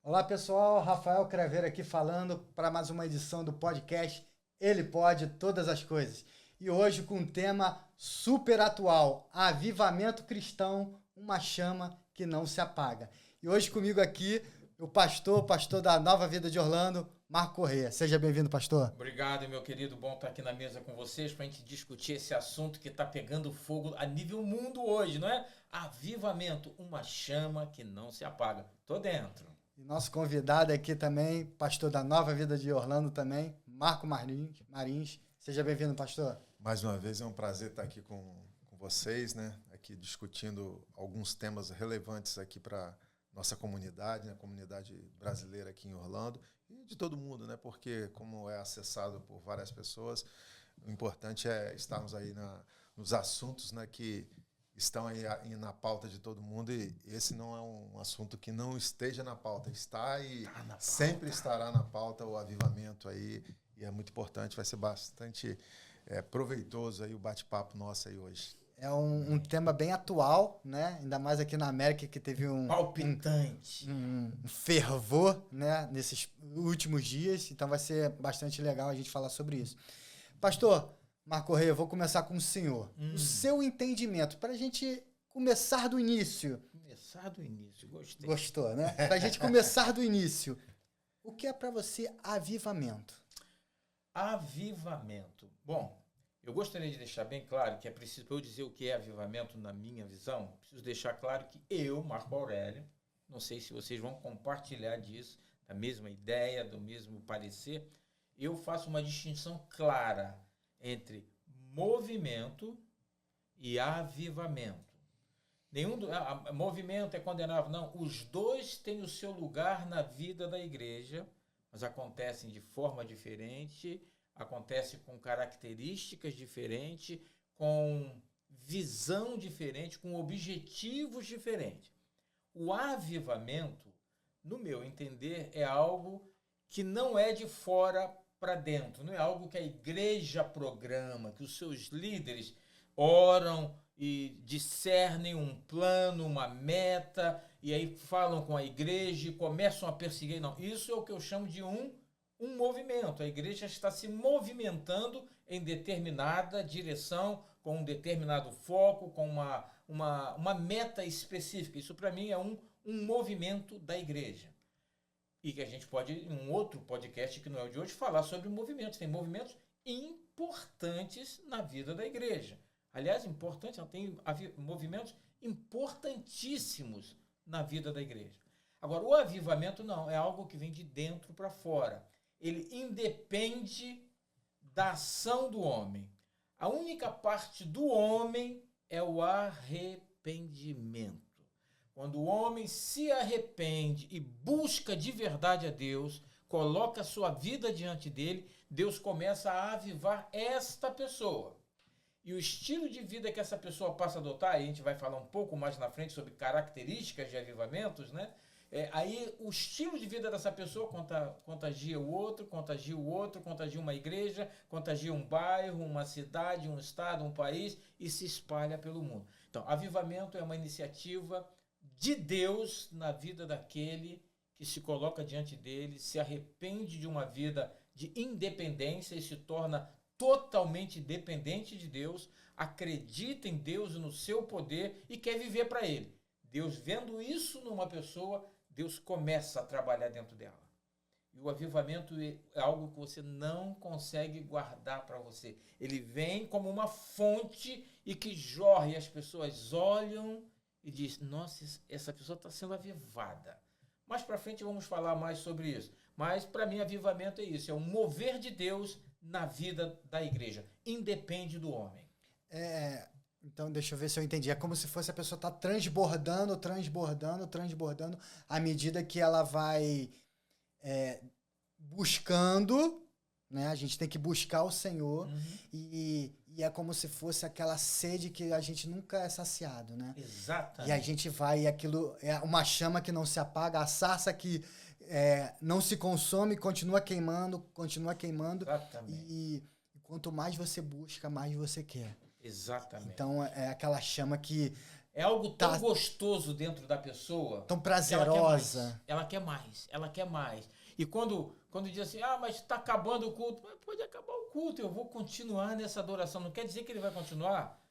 Olá pessoal, Rafael Craveiro aqui falando para mais uma edição do podcast Ele Pode Todas as Coisas. E hoje com um tema super atual, avivamento cristão, uma chama que não se apaga. E hoje comigo aqui o pastor da Nova Vida de Orlando, Marco Corrêa. Seja bem-vindo, pastor. Obrigado, meu querido. Bom estar aqui na mesa com vocês para a gente discutir esse assunto que está pegando fogo a nível mundo hoje, não é? Avivamento, uma chama que não se apaga. Tô dentro. E nosso convidado aqui também, pastor da Nova Vida de Orlando também, Marco Marins. Seja bem-vindo, pastor. Mais uma vez é um prazer estar aqui com vocês, né? Aqui discutindo alguns temas relevantes aqui para nossa comunidade, né? A comunidade brasileira aqui em Orlando e de todo mundo, né? Porque como é acessado por várias pessoas, o importante é estarmos aí nos assuntos, né? Que estão aí na pauta de todo mundo, e esse não é um assunto que não esteja na pauta, está e sempre estará na pauta o avivamento aí, e é muito importante, vai ser bastante proveitoso aí o bate-papo nosso aí hoje. É um tema bem atual, né? Ainda mais aqui na América, que teve palpitante, um fervor, né? Nesses últimos dias, então vai ser bastante legal a gente falar sobre isso. Pastor Marco Corrêa, eu vou começar com o senhor. O seu entendimento, para a gente começar do início. Começar do início, gostei. Gostou, né? Para a gente começar do início. O que é para você avivamento? Avivamento. Bom, eu gostaria de deixar bem claro que é preciso, para eu dizer o que é avivamento na minha visão, preciso deixar claro que eu, Marco Aurélio, não sei se vocês vão compartilhar disso, da mesma ideia, do mesmo parecer, eu faço uma distinção clara entre movimento e avivamento. Movimento é condenável. Não, os dois têm o seu lugar na vida da igreja, mas acontecem de forma diferente, acontecem com características diferentes, com visão diferente, com objetivos diferentes. O avivamento, no meu entender, é algo que não é de fora para dentro, não é algo que a igreja programa, que os seus líderes oram e discernem um plano, uma meta, e aí falam com a igreja e começam a perseguir. Não, isso é o que eu chamo de um movimento. A igreja está se movimentando em determinada direção, com um determinado foco, com uma meta específica. Isso, para mim, é um movimento da igreja. E que a gente pode, em um outro podcast que não é o de hoje, falar sobre movimentos. Tem movimentos importantes na vida da igreja. Aliás, importantes, tem movimentos importantíssimos na vida da igreja. Agora, o avivamento não, é algo que vem de dentro para fora. Ele independe da ação do homem. A única parte do homem é o arrependimento. Quando o homem se arrepende e busca de verdade a Deus, coloca a sua vida diante dele, Deus começa a avivar esta pessoa. E o estilo de vida que essa pessoa passa a adotar, e a gente vai falar um pouco mais na frente sobre características de avivamentos, né? Aí o estilo de vida dessa pessoa contagia o outro, contagia uma igreja, contagia um bairro, uma cidade, um estado, um país, e se espalha pelo mundo. Então, avivamento é uma iniciativa de Deus na vida daquele que se coloca diante dele, se arrepende de uma vida de independência e se torna totalmente dependente de Deus, acredita em Deus e no seu poder e quer viver para ele. Deus, vendo isso numa pessoa, Deus começa a trabalhar dentro dela. E o avivamento é algo que você não consegue guardar para você. Ele vem como uma fonte e que jorra, e as pessoas olham e diz, nossa, essa pessoa está sendo avivada. Mais para frente vamos falar mais sobre isso. Mas para mim avivamento é isso, é um mover de Deus na vida da igreja. Independe do homem. Então deixa eu ver se eu entendi. É como se fosse a pessoa tá transbordando à medida que ela vai buscando, né? A gente tem que buscar o Senhor, e é como se fosse aquela sede que a gente nunca é saciado, né? Exatamente. E a gente vai, e aquilo é uma chama que não se apaga, a sarça que não se consome, continua queimando. Exatamente. E quanto mais você busca, mais você quer. Exatamente. Então é aquela chama que É algo tão gostoso dentro da pessoa. Tão prazerosa. Ela quer mais. Ela quer mais. E quando diz assim, mas está acabando o culto. Mas pode acabar o culto, eu vou continuar nessa adoração. Não quer dizer que ele vai continuar.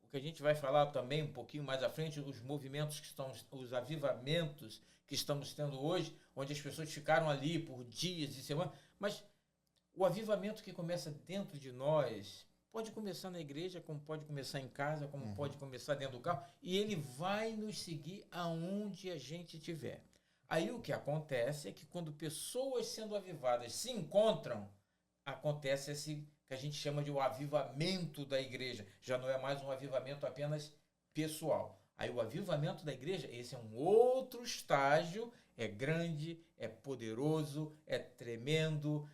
O que a gente vai falar também um pouquinho mais à frente, os movimentos que estão, os avivamentos que estamos tendo hoje, onde as pessoas ficaram ali por dias e semanas. Mas o avivamento que começa dentro de nós pode começar na igreja, como pode começar em casa, como pode começar dentro do carro, e ele vai nos seguir aonde a gente estiver. Aí o que acontece é que quando pessoas sendo avivadas se encontram, acontece esse que a gente chama de o avivamento da igreja. Já não é mais um avivamento apenas pessoal. Aí o avivamento da igreja, esse é um outro estágio, é grande, é poderoso, é tremendo,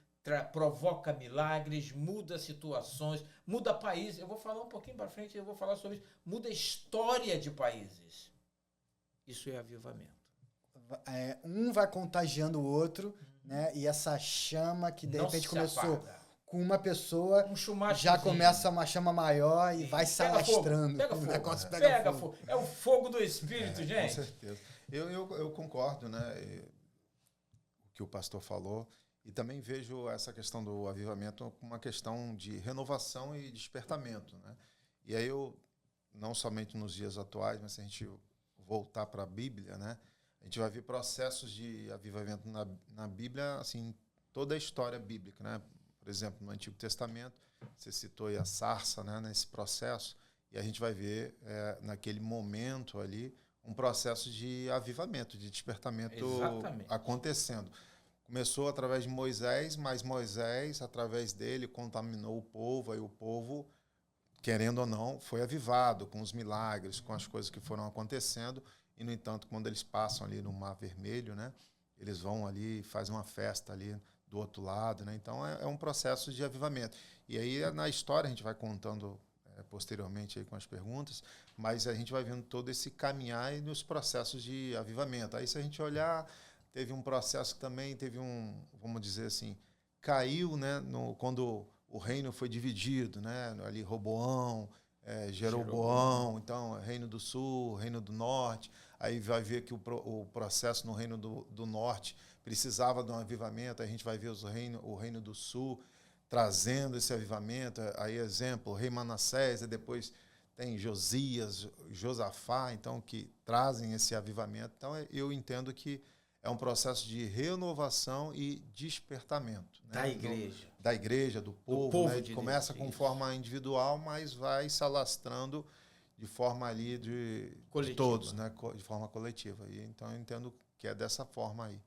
provoca milagres, muda situações, muda países. Eu vou falar um pouquinho para frente, eu vou falar sobre isso. Muda a história de países. Isso é avivamento. Um vai contagiando o outro, né? E essa chama que de repente começou com uma pessoa, já começa uma chama maior e vai se alastrando. Pega fogo. O negócio pega fogo. É o fogo do Espírito, gente. Com certeza. Eu concordo, né? O que o pastor falou. E também vejo essa questão do avivamento como uma questão de renovação e despertamento, né? E aí não somente nos dias atuais, mas se a gente voltar para a Bíblia, né? A gente vai ver processos de avivamento na Bíblia, assim, toda a história bíblica, né? Por exemplo, no Antigo Testamento, você citou aí a sarça, né? Nesse processo, e a gente vai ver naquele momento ali um processo de avivamento, de despertamento acontecendo. Começou através de Moisés, mas Moisés, através dele, contaminou o povo, aí o povo, querendo ou não, foi avivado com os milagres, com as coisas que foram acontecendo, e, no entanto, quando eles passam ali no Mar Vermelho, né, eles vão ali e fazem uma festa ali do outro lado, né, então é um processo de avivamento. E aí, na história, a gente vai contando posteriormente aí com as perguntas, mas a gente vai vendo todo esse caminhar e nos processos de avivamento. Aí, se a gente olhar... Teve um processo que também teve vamos dizer assim, caiu, né, quando o reino foi dividido, né, ali Roboão, Jeroboão, então Reino do Sul, Reino do Norte, aí vai ver que o processo no Reino do Norte precisava de um avivamento, aí a gente vai ver o Reino do Sul trazendo esse avivamento, aí exemplo, o rei Manassés, e depois tem Josias, Josafá, então que trazem esse avivamento. Então eu entendo que é um processo de renovação e despertamento, né? Da igreja, do povo, né? Começa com forma individual, mas vai se alastrando de forma ali de todos, né? De forma coletiva. E, então eu entendo que é dessa forma aí.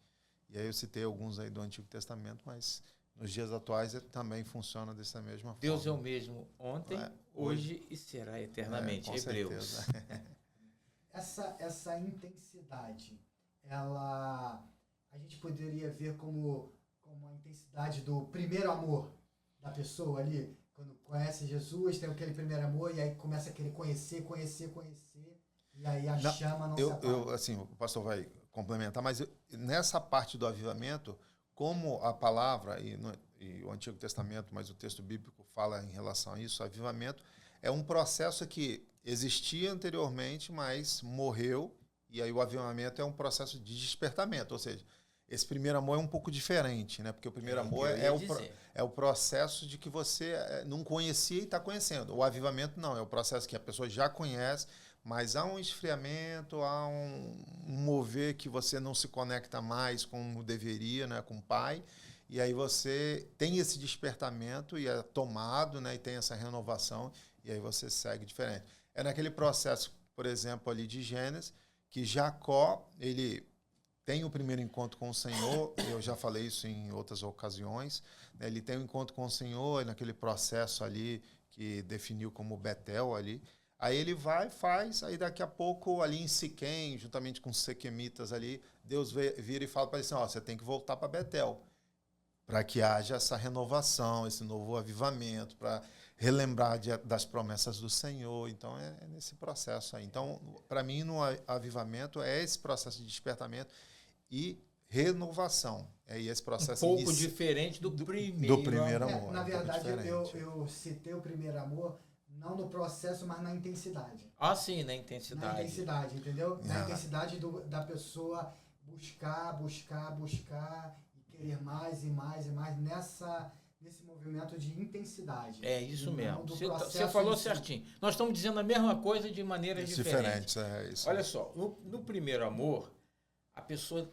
E aí eu citei alguns aí do Antigo Testamento, mas nos dias atuais também funciona dessa mesma forma. Deus é o mesmo ontem, hoje e será eternamente. Hebreus. Essa intensidade, a gente poderia ver como a intensidade do primeiro amor da pessoa ali, quando conhece Jesus, tem aquele primeiro amor, e aí começa a querer conhecer, e aí chama não se apaga. Assim, o pastor vai complementar, mas nessa parte do avivamento, como a palavra e o Antigo Testamento, mas o texto bíblico fala em relação a isso, o avivamento é um processo que existia anteriormente, mas morreu. E aí o avivamento é um processo de despertamento, ou seja, esse primeiro amor é um pouco diferente, né? Porque o primeiro amor é o processo de que você não conhecia e está conhecendo. O avivamento não, é o processo que a pessoa já conhece, mas há um esfriamento, há um mover que você não se conecta mais como deveria, né? Com o Pai, e aí você tem esse despertamento e é tomado, né? E tem essa renovação, e aí você segue diferente. É naquele processo, por exemplo, ali de Gênesis, que Jacó, ele tem o primeiro encontro com o Senhor, eu já falei isso em outras ocasiões, né? Ele tem um encontro com o Senhor naquele processo ali que definiu como Betel ali, aí ele vai, faz, aí daqui a pouco ali em Siquém, juntamente com os sequemitas ali, Deus vira e fala para ele assim, você tem que voltar para Betel, para que haja essa renovação, esse novo avivamento, para relembrar das promessas do Senhor. Então, é nesse processo aí. Então, para mim, no avivamento, é esse processo de despertamento e renovação. É esse processo um pouco diferente do primeiro amor. Na verdade, eu citei o primeiro amor Não no processo, mas na intensidade. Ah, sim, na intensidade. Na intensidade, entendeu? Na Ah. intensidade da pessoa buscar e querer mais e mais e mais nesse movimento de intensidade. É isso E não mesmo. do Você processo falou em si. certinho. Nós estamos dizendo a mesma coisa de maneiras diferentes. Diferente, é isso. Olha só, no primeiro amor, a pessoa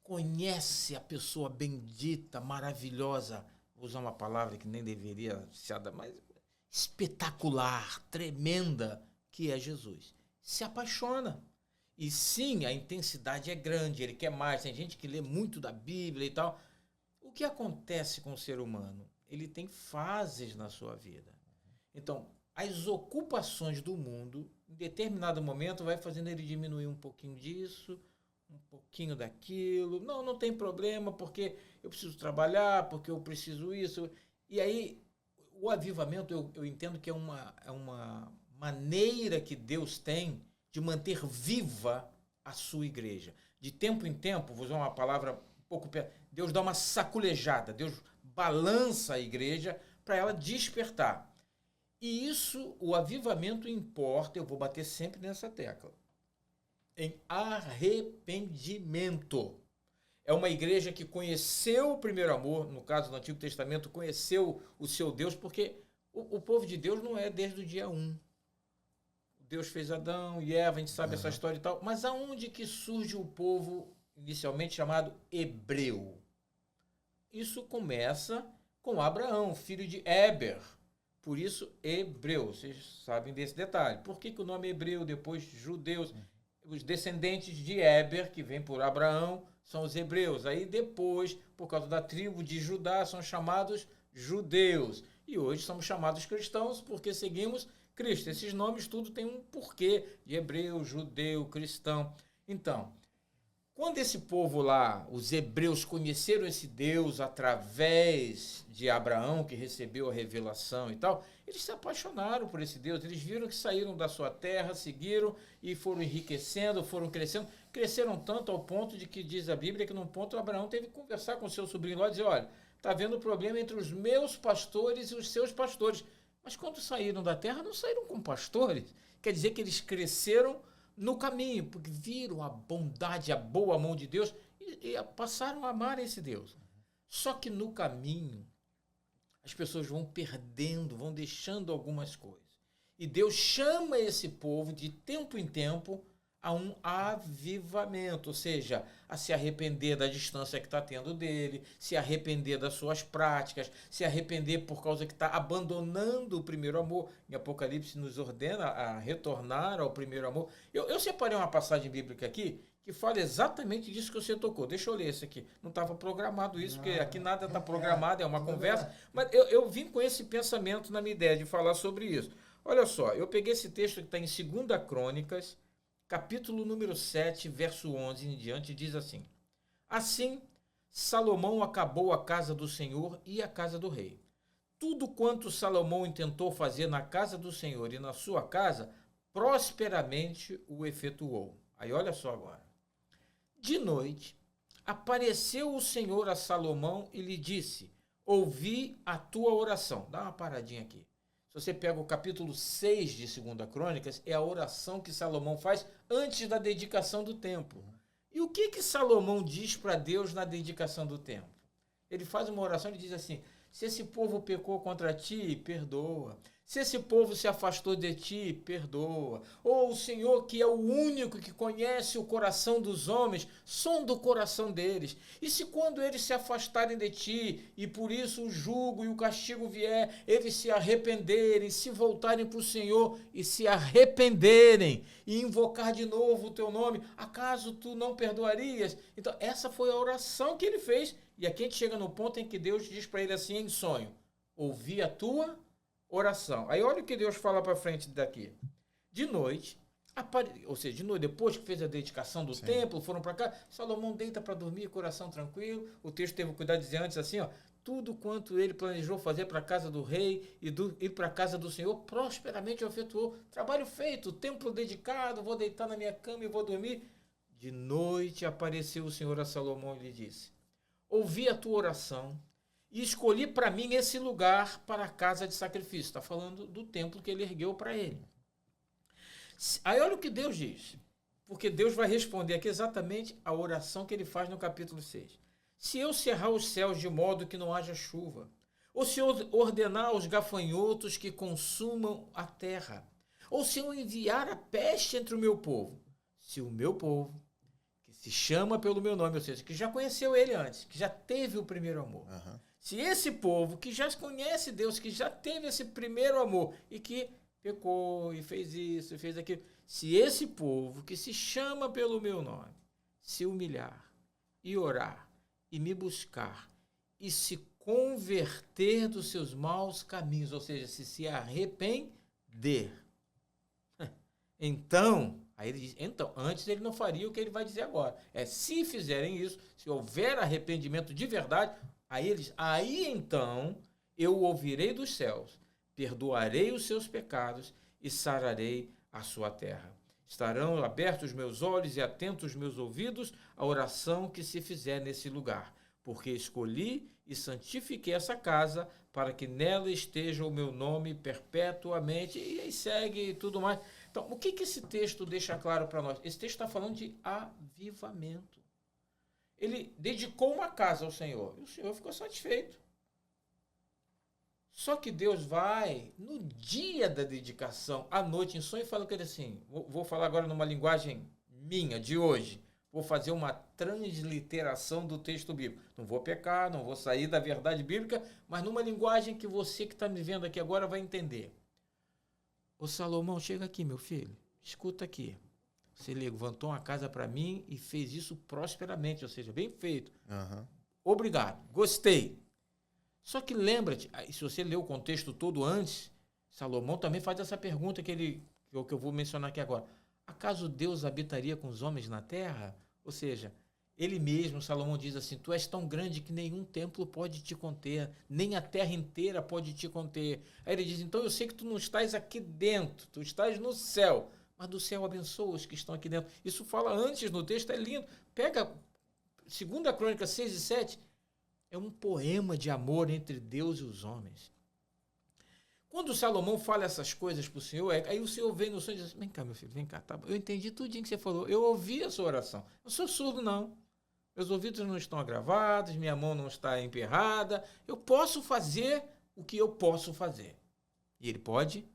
conhece a pessoa bendita, maravilhosa, vou usar uma palavra que nem deveria ser, mas espetacular, tremenda, que é Jesus. Se apaixona. E sim, a intensidade é grande, ele quer mais. Tem gente que lê muito da Bíblia e tal. O que acontece com o ser humano? Ele tem fases na sua vida. Então, as ocupações do mundo, em determinado momento, vai fazendo ele diminuir um pouquinho disso, um pouquinho daquilo. Não tem problema, porque eu preciso trabalhar, porque eu preciso isso. E aí, o avivamento, eu entendo que é uma maneira que Deus tem de manter viva a sua igreja. De tempo em tempo, vou usar uma palavra um pouco... Deus dá uma saculejada, Deus balança a igreja para ela despertar. E isso, o avivamento importa, eu vou bater sempre nessa tecla, em arrependimento. É uma igreja que conheceu o primeiro amor, no caso do Antigo Testamento, conheceu o seu Deus, porque o povo de Deus não é desde o dia 1. Deus fez Adão e Eva, a gente sabe essa história e tal, mas aonde que surge o povo inicialmente chamado hebreu? Isso começa com Abraão, filho de Éber. Por isso, hebreu. Vocês sabem desse detalhe. Por que o nome hebreu, depois judeus? Os descendentes de Éber, que vem por Abraão, são os hebreus. Aí depois, por causa da tribo de Judá, são chamados judeus. E hoje somos chamados cristãos porque seguimos Cristo. Esses nomes tudo tem um porquê de hebreu, judeu, cristão. Então, quando esse povo lá, os hebreus, conheceram esse Deus através de Abraão, que recebeu a revelação e tal, eles se apaixonaram por esse Deus. Eles viram que saíram da sua terra, seguiram e foram enriquecendo, foram crescendo. Cresceram tanto ao ponto de que, diz a Bíblia, que num ponto Abraão teve que conversar com seu sobrinho lá e dizer, olha, está havendo problema entre os meus pastores e os seus pastores. Mas quando saíram da terra, não saíram com pastores. Quer dizer que eles cresceram no caminho, porque viram a bondade, a boa mão de Deus e passaram a amar esse Deus. Só que no caminho, as pessoas vão perdendo, vão deixando algumas coisas. E Deus chama esse povo de tempo em tempo a um avivamento, ou seja, a se arrepender da distância que está tendo dele, se arrepender das suas práticas, se arrepender por causa que está abandonando o primeiro amor. Em Apocalipse nos ordena a retornar ao primeiro amor. Eu separei uma passagem bíblica aqui que fala exatamente disso que você tocou. Deixa eu ler isso aqui. Não estava programado isso, porque aqui nada está programado, é uma conversa. Mas eu vim com esse pensamento na minha ideia de falar sobre isso. Olha só, eu peguei esse texto que está em 2 Crônicas, capítulo número 7, verso 11 em diante, diz assim: Assim, Salomão acabou a casa do Senhor e a casa do rei. Tudo quanto Salomão intentou fazer na casa do Senhor e na sua casa, prosperamente o efetuou. Aí olha só agora. De noite, apareceu o Senhor a Salomão e lhe disse, ouvi a tua oração. Dá uma paradinha aqui. Se você pega o capítulo 6 de 2 Crônicas, é a oração que Salomão faz antes da dedicação do templo. E o que Salomão diz para Deus na dedicação do templo? Ele faz uma oração e diz assim, se esse povo pecou contra ti, perdoa. Se esse povo se afastou de ti, perdoa. Ou o Senhor, que é o único que conhece o coração dos homens, sonda o coração deles. E se quando eles se afastarem de ti, e por isso o jugo e o castigo vier, eles se arrependerem, se voltarem para o Senhor e se arrependerem, e invocar de novo o teu nome, acaso tu não perdoarias? Então, essa foi a oração que ele fez. E aqui a gente chega no ponto em que Deus diz para ele assim em sonho, ouvi a tua oração. Aí olha o que Deus fala para frente daqui. De noite, ou seja, de noite, depois que fez a dedicação do templo, foram para cá, Salomão deita para dormir, coração tranquilo. O texto teve cuidado de dizer antes assim, ó, tudo quanto ele planejou fazer para a casa do rei e para a casa do Senhor, prosperamente o efetuou. Trabalho feito, templo dedicado, vou deitar na minha cama e vou dormir. De noite apareceu o Senhor a Salomão e lhe disse, ouvi a tua oração e escolhi para mim esse lugar para a casa de sacrifício. Está falando do templo que ele ergueu para ele. Aí olha o que Deus diz, porque Deus vai responder aqui exatamente a oração que ele faz no capítulo 6. Se eu cerrar os céus de modo que não haja chuva, ou se eu ordenar aos gafanhotos que consumam a terra, ou se eu enviar a peste entre o meu povo, se o meu povo, que se chama pelo meu nome, ou seja, que já conheceu ele antes, que já teve o primeiro amor, se esse povo que já conhece Deus, que já teve esse primeiro amor e que pecou e fez isso e fez aquilo, se esse povo que se chama pelo meu nome se humilhar e orar e me buscar e se converter dos seus maus caminhos, ou seja, se arrepender, então, aí ele diz, então, antes ele não faria o que ele vai dizer agora. Se fizerem isso, se houver arrependimento de verdade, aí então eu o ouvirei dos céus, perdoarei os seus pecados e sararei a sua terra. Estarão abertos os meus olhos e atentos os meus ouvidos à oração que se fizer nesse lugar, porque escolhi e santifiquei essa casa para que nela esteja o meu nome perpetuamente. E aí segue tudo mais. Então, o que esse texto deixa claro para nós? Esse texto está falando de avivamento. Ele dedicou uma casa ao Senhor e o Senhor ficou satisfeito. Só que Deus vai, no dia da dedicação, à noite em sonho, e fala com ele assim, vou falar agora numa linguagem minha, de hoje, vou fazer uma transliteração do texto bíblico. Não vou pecar, não vou sair da verdade bíblica, mas numa linguagem que você que está me vendo aqui agora vai entender. Ô Salomão, chega aqui, meu filho, escuta aqui. Você levantou uma casa para mim e fez isso prosperamente, ou seja, bem feito. Obrigado, gostei. Só que lembra-te, se você ler o contexto todo antes, Salomão também faz essa pergunta que eu vou mencionar aqui agora. Acaso Deus habitaria com os homens na terra? Ou seja, ele mesmo, Salomão diz assim, tu és tão grande que nenhum templo pode te conter, nem a terra inteira pode te conter. Aí ele diz, então eu sei que tu não estás aqui dentro, tu estás no céu, mas do céu abençoa os que estão aqui dentro. Isso fala antes no texto, é lindo. Pega 2 Crônicas 6 e 7, é um poema de amor entre Deus e os homens. Quando Salomão fala essas coisas para o Senhor, aí o Senhor vem no sonho e diz assim, vem cá, meu filho, vem cá. Tá, eu entendi tudinho que você falou. Eu ouvi a sua oração. Eu sou surdo, não. Meus ouvidos não estão agravados, minha mão não está emperrada. Eu posso fazer o que eu posso fazer. E ele pode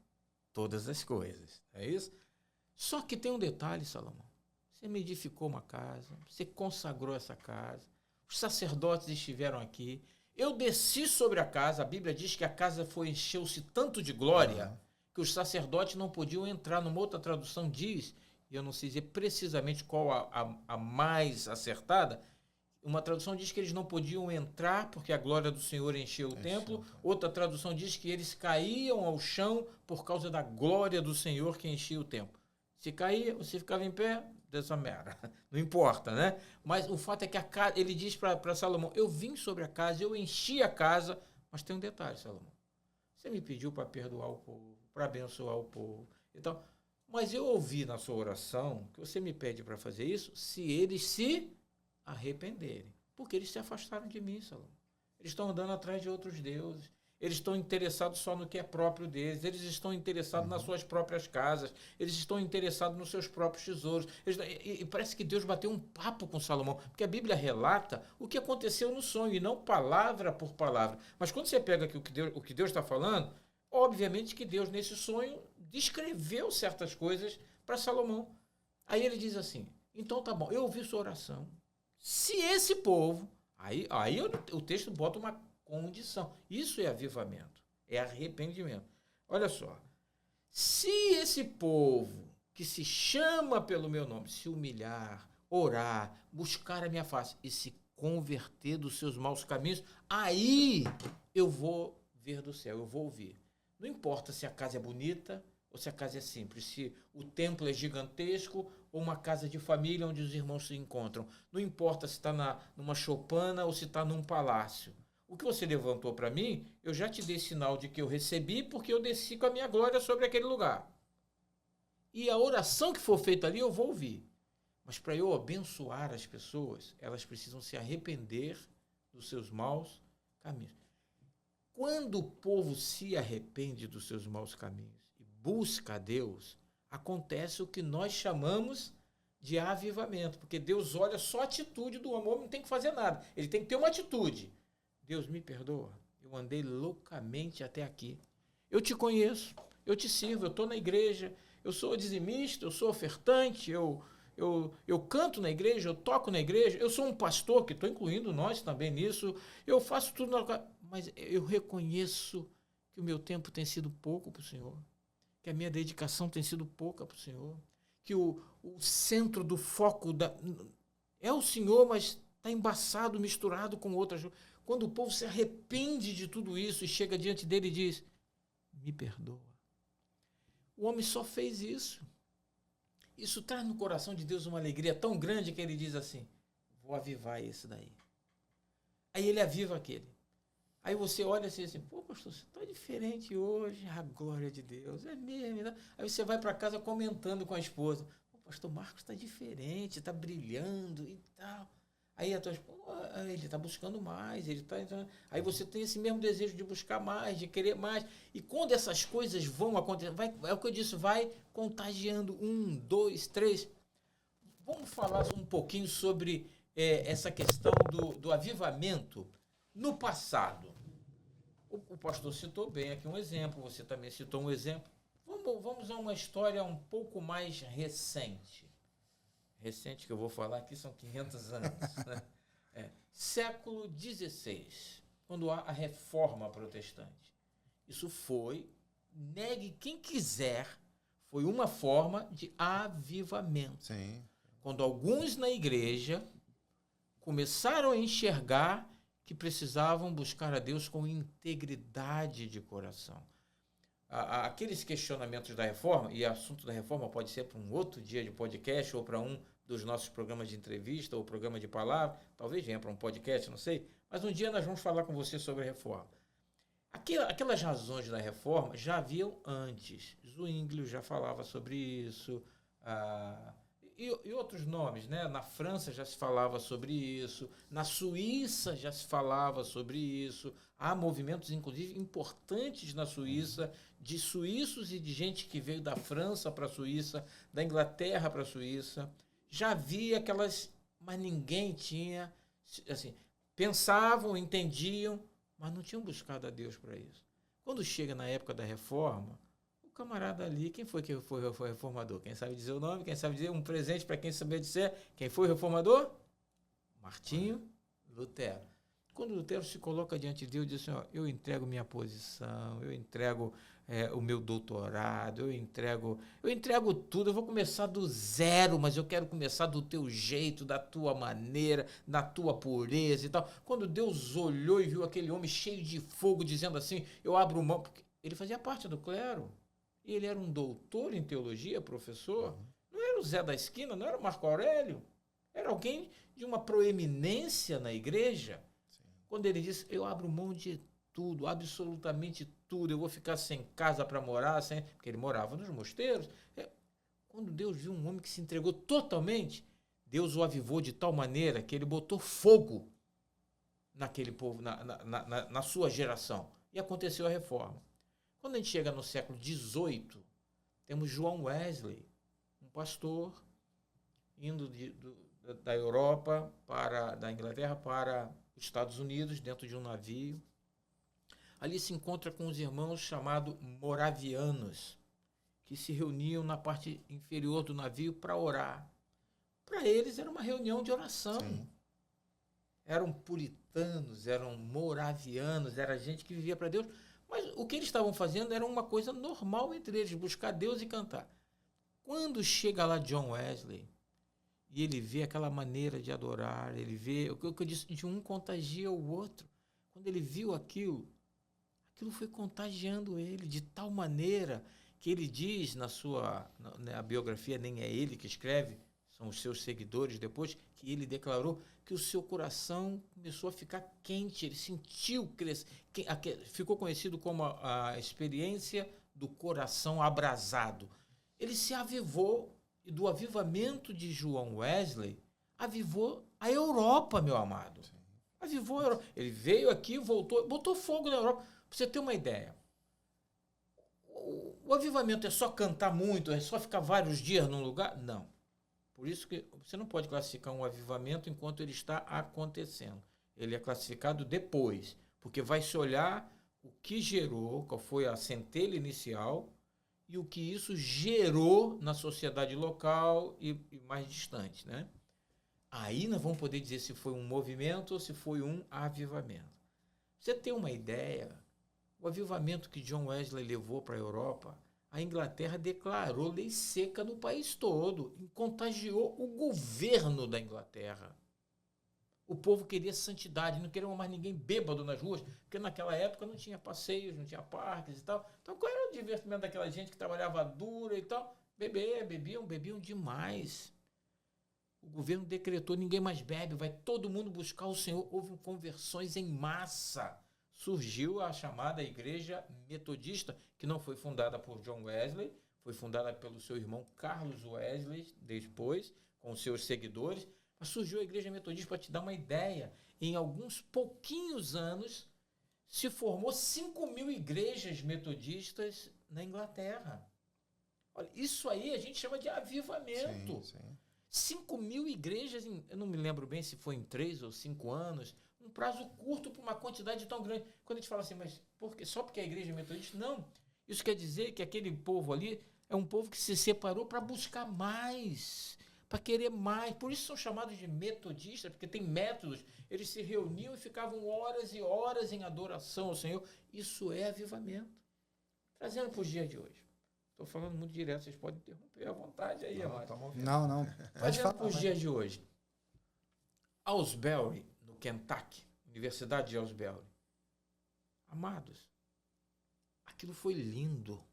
todas as coisas. É isso? Só que tem um detalhe, Salomão. Você me edificou uma casa, você consagrou essa casa, os sacerdotes estiveram aqui, eu desci sobre a casa, a Bíblia diz que a casa encheu-se tanto de glória que os sacerdotes não podiam entrar. Numa outra tradução diz, e eu não sei dizer precisamente qual a mais acertada, uma tradução diz que eles não podiam entrar porque a glória do Senhor encheu o templo, outra tradução diz que eles caíam ao chão por causa da glória do Senhor que enchia o templo. Se caía, você ficava em pé, dessa merda. Não importa, né? Mas o fato é que a casa, ele diz para Salomão, eu vim sobre a casa, eu enchi a casa, mas tem um detalhe, Salomão. Você me pediu para perdoar o povo, para abençoar o povo. Então, mas eu ouvi na sua oração que você me pede para fazer isso se eles se arrependerem. Porque eles se afastaram de mim, Salomão. Eles estão andando atrás de outros deuses. Eles estão interessados só no que é próprio deles, eles estão interessados nas suas próprias casas, eles estão interessados nos seus próprios tesouros. E parece que Deus bateu um papo com Salomão, porque a Bíblia relata o que aconteceu no sonho, e não palavra por palavra. Mas quando você pega aqui o que Deus está falando, obviamente que Deus, nesse sonho, descreveu certas coisas para Salomão. Aí ele diz assim, então tá bom, eu ouvi sua oração. Se esse povo... Aí o texto bota uma condição. Isso é avivamento, é arrependimento. Olha só, se esse povo que se chama pelo meu nome se humilhar, orar, buscar a minha face e se converter dos seus maus caminhos, aí eu vou ver do céu, eu vou ouvir. Não importa se a casa é bonita ou se a casa é simples, se o templo é gigantesco ou uma casa de família onde os irmãos se encontram. Não importa se está numa choupana ou se está num palácio. O que você levantou para mim, eu já te dei sinal de que eu recebi porque eu desci com a minha glória sobre aquele lugar. E a oração que for feita ali eu vou ouvir. Mas para eu abençoar as pessoas, elas precisam se arrepender dos seus maus caminhos. quando o povo se arrepende dos seus maus caminhos e busca a Deus, acontece o que nós chamamos de avivamento, porque Deus olha só a atitude do homem, o homem não tem que fazer nada, ele tem que ter uma atitude. Deus me perdoa, eu andei loucamente até aqui, eu te conheço, eu te sirvo, eu estou na igreja, eu sou dizimista, eu sou ofertante, eu canto na igreja, eu toco na igreja, eu sou um pastor, que estou incluindo nós também nisso, eu faço tudo, mas eu reconheço que o meu tempo tem sido pouco para o Senhor, que a minha dedicação tem sido pouca para o Senhor, que o centro do foco é o Senhor, mas está embaçado, misturado com outras. Quando o povo se arrepende de tudo isso e chega diante dele e diz, me perdoa. O homem só fez isso. Isso traz no coração de Deus uma alegria tão grande que ele diz assim, vou avivar esse daí. Aí ele aviva aquele. Aí você olha assim, pô, pastor, você está diferente hoje, a glória de Deus, é mesmo. Né? Aí você vai para casa comentando com a esposa, pô, pastor Marcos está diferente, está brilhando e tal. Aí a tua esposa, ele está buscando mais, ele está. Aí você tem esse mesmo desejo de buscar mais, de querer mais. E quando essas coisas vão acontecer, é o que eu disse, vai contagiando 1, 2, 3. Vamos falar um pouquinho sobre essa questão do avivamento no passado. O pastor citou bem aqui um exemplo, você também citou um exemplo. Vamos a uma história um pouco mais recente. Recente que eu vou falar aqui são 500 anos. Né? Século XVI, quando há a reforma protestante. Isso foi, negue quem quiser, foi uma forma de avivamento. Sim. Quando alguns na igreja começaram a enxergar que precisavam buscar a Deus com integridade de coração. Aqueles questionamentos da reforma, e o assunto da reforma pode ser para um outro dia de podcast, ou para um dos nossos programas de entrevista, ou programa de palavra, talvez venha para um podcast, não sei, mas um dia nós vamos falar com você sobre a reforma. Aquelas razões da reforma já haviam antes. Zwinglio já falava sobre isso, e outros nomes, né? Na França já se falava sobre isso, na Suíça já se falava sobre isso, há movimentos, inclusive, importantes na Suíça, de suíços e de gente que veio da França para a Suíça, da Inglaterra para a Suíça. Já havia aquelas, mas ninguém tinha, assim, pensavam, entendiam, mas não tinham buscado a Deus para isso. Quando chega na época da reforma, o camarada ali, quem foi que foi o reformador? Quem sabe dizer o nome? Quem sabe dizer um presente para quem saber dizer? Quem foi o reformador? Martinho Lutero. Quando Lutero se coloca diante de Deus, diz assim, ó, eu entrego minha posição, eu entrego o meu doutorado, eu entrego tudo, eu vou começar do zero, mas eu quero começar do teu jeito, da tua maneira, da tua pureza e tal. Quando Deus olhou e viu aquele homem cheio de fogo, dizendo assim, eu abro mão, porque ele fazia parte do clero, ele era um doutor em teologia, professor, não era o Zé da esquina, não era o Marco Aurélio, era alguém de uma proeminência na igreja. Quando ele disse, eu abro mão de tudo, absolutamente tudo, eu vou ficar sem casa para morar, porque ele morava nos mosteiros. Quando Deus viu um homem que se entregou totalmente, Deus o avivou de tal maneira que ele botou fogo naquele povo, na sua geração. E aconteceu a reforma. Quando a gente chega no século XVIII, temos João Wesley, um pastor, indo da Europa, da Inglaterra para os Estados Unidos, dentro de um navio. Ali se encontra com os irmãos chamados moravianos, que se reuniam na parte inferior do navio para orar. Para eles era uma reunião de oração. Sim. Eram puritanos, eram moravianos, era gente que vivia para Deus. Mas o que eles estavam fazendo era uma coisa normal entre eles, buscar Deus e cantar. Quando chega lá John Wesley, e ele vê aquela maneira de adorar, ele vê, o que eu disse, de um contagia o outro. Quando ele viu aquilo foi contagiando ele de tal maneira que ele diz na biografia, nem é ele que escreve, são os seus seguidores depois, que ele declarou que o seu coração começou a ficar quente, ele sentiu crescer, ficou conhecido como a experiência do coração abrasado. Ele se avivou, e do avivamento de João Wesley, avivou a Europa, meu amado. Avivou a Europa. Ele veio aqui, voltou, botou fogo na Europa. Pra você ter uma ideia, o avivamento é só cantar muito, é só ficar vários dias num lugar? Não. Por isso que você não pode classificar um avivamento enquanto ele está acontecendo. Ele é classificado depois, porque vai se olhar o que gerou, qual foi a centelha inicial e o que isso gerou na sociedade local e mais distante, né? Aí nós vamos poder dizer se foi um movimento ou se foi um avivamento. Pra você ter uma ideia, o avivamento que John Wesley levou para a Europa, a Inglaterra declarou lei seca no país todo e contagiou o governo da Inglaterra. O povo queria santidade, não queria mais ninguém bêbado nas ruas, porque naquela época não tinha passeios, não tinha parques e tal. Então qual era o divertimento daquela gente que trabalhava dura e tal? Bebiam demais. O governo decretou, ninguém mais bebe, vai todo mundo buscar o Senhor. Houve conversões em massa. Surgiu a chamada Igreja Metodista, que não foi fundada por John Wesley, foi fundada pelo seu irmão Carlos Wesley, depois, com seus seguidores. Mas surgiu a Igreja Metodista, para te dar uma ideia, em alguns pouquinhos anos, se formou 5.000 igrejas metodistas na Inglaterra. Olha, isso aí a gente chama de avivamento. Sim, sim. 5.000 igrejas, eu não me lembro bem se foi em 3 ou 5 anos, um prazo curto para uma quantidade tão grande. Quando a gente fala assim, mas por quê? Só porque a igreja é metodista? Não. Isso quer dizer que aquele povo ali é um povo que se separou para buscar mais, para querer mais. Por isso são chamados de metodistas, porque tem métodos. Eles se reuniam e ficavam horas e horas em adoração ao Senhor. Isso é avivamento. Trazendo para os dias de hoje. Estou falando muito direto, vocês podem interromper à vontade aí, Não. Pode falar. Para os dias de hoje. Aylesbury, no Kentucky, Universidade de Aylesbury. Amados, aquilo foi lindo.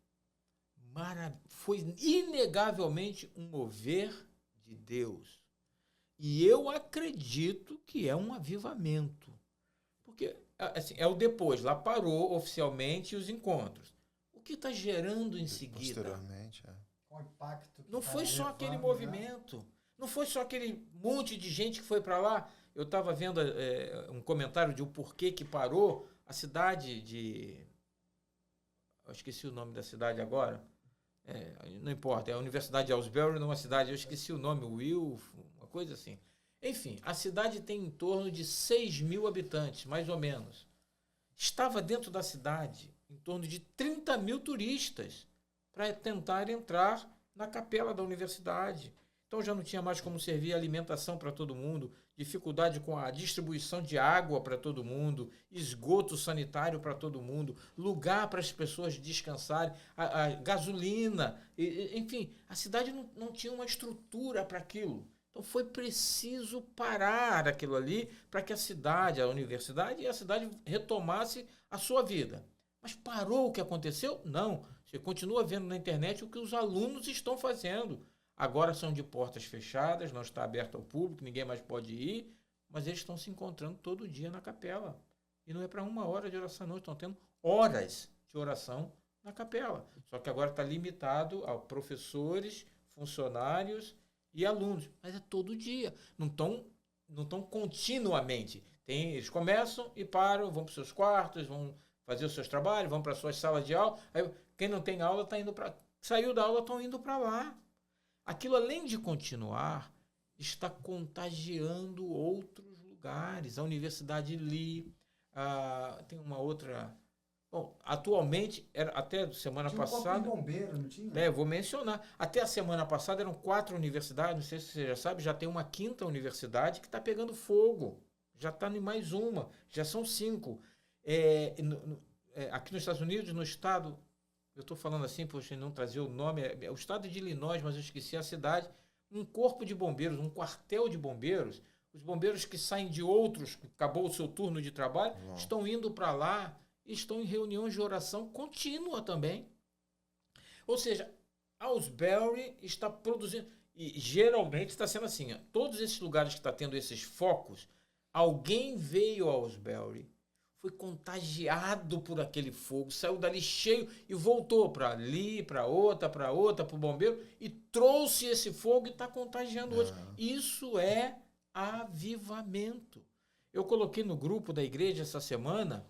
Foi inegavelmente um mover de Deus. E eu acredito que é um avivamento. Porque assim, é o depois, lá parou oficialmente os encontros. O que está gerando em seguida? Posteriormente, O impacto que Não tá foi só levando, aquele né? movimento. Não foi só aquele monte de gente que foi para lá. Eu estava vendo um comentário de o porquê que parou. A cidade de... Eu esqueci o nome da cidade agora. Não importa, é a Universidade de Aylesbury, numa cidade, eu esqueci o nome, uma coisa assim. Enfim, a cidade tem em torno de 6.000 habitantes, mais ou menos. Estava dentro da cidade em torno de 30.000 turistas para tentar entrar na capela da universidade. Então já não tinha mais como servir alimentação para todo mundo, dificuldade com a distribuição de água para todo mundo, esgoto sanitário para todo mundo, lugar para as pessoas descansarem, a gasolina, enfim, a cidade não tinha uma estrutura para aquilo. Então foi preciso parar aquilo ali para que a universidade e a cidade retomasse a sua vida. Mas parou o que aconteceu? Não. Você continua vendo na internet o que os alunos estão fazendo. Agora são de portas fechadas, não está aberto ao público, ninguém mais pode ir, mas eles estão se encontrando todo dia na capela. E não é para 1 hora de oração, não. Estão tendo horas de oração na capela. Só que agora está limitado a professores, funcionários e alunos. Mas é todo dia. Não estão continuamente. Eles começam e param, vão para os seus quartos, vão fazer os seus trabalhos, vão para as suas salas de aula. Aí, quem não tem aula está indo para... Saiu da aula, estão indo para lá. Aquilo, além de continuar, está contagiando outros lugares. A Universidade Lee, tem uma outra... Bom, atualmente, até semana passada... Tinha um bombeiro, não tinha? Eu vou mencionar. Até a semana passada eram 4 universidades, não sei se você já sabe, já tem uma 5ª universidade que está pegando fogo. Já está em mais uma, já são 5. Aqui nos Estados Unidos, no estado... Eu estou falando assim, poxa, não trazer o nome, é o estado de Illinois, mas eu esqueci a cidade, um corpo de bombeiros, um quartel de bombeiros, os bombeiros que saem de outros, que acabou o seu turno de trabalho, estão indo para lá e estão em reuniões de oração contínua também. Ou seja, Aylesbury está produzindo, e geralmente está sendo assim, todos esses lugares que está tendo esses focos, alguém veio a Aylesbury, foi contagiado por aquele fogo, saiu dali cheio e voltou para ali, para outra, para o bombeiro, e trouxe esse fogo e está contagiando outros. Isso é avivamento. Eu coloquei no grupo da igreja essa semana,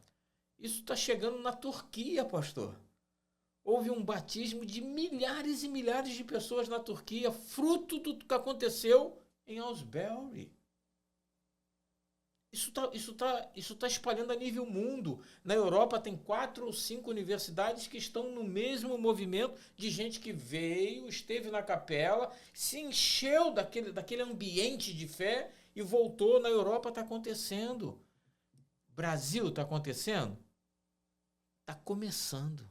Isso está chegando na Turquia, pastor. Houve um batismo de milhares e milhares de pessoas na Turquia, fruto do que aconteceu em Aylesbury. Isso tá espalhando a nível mundo. Na Europa tem 4 ou 5 universidades que estão no mesmo movimento de gente que veio, esteve na capela, se encheu daquele ambiente de fé e voltou. Na Europa está acontecendo. Brasil está acontecendo? Está começando.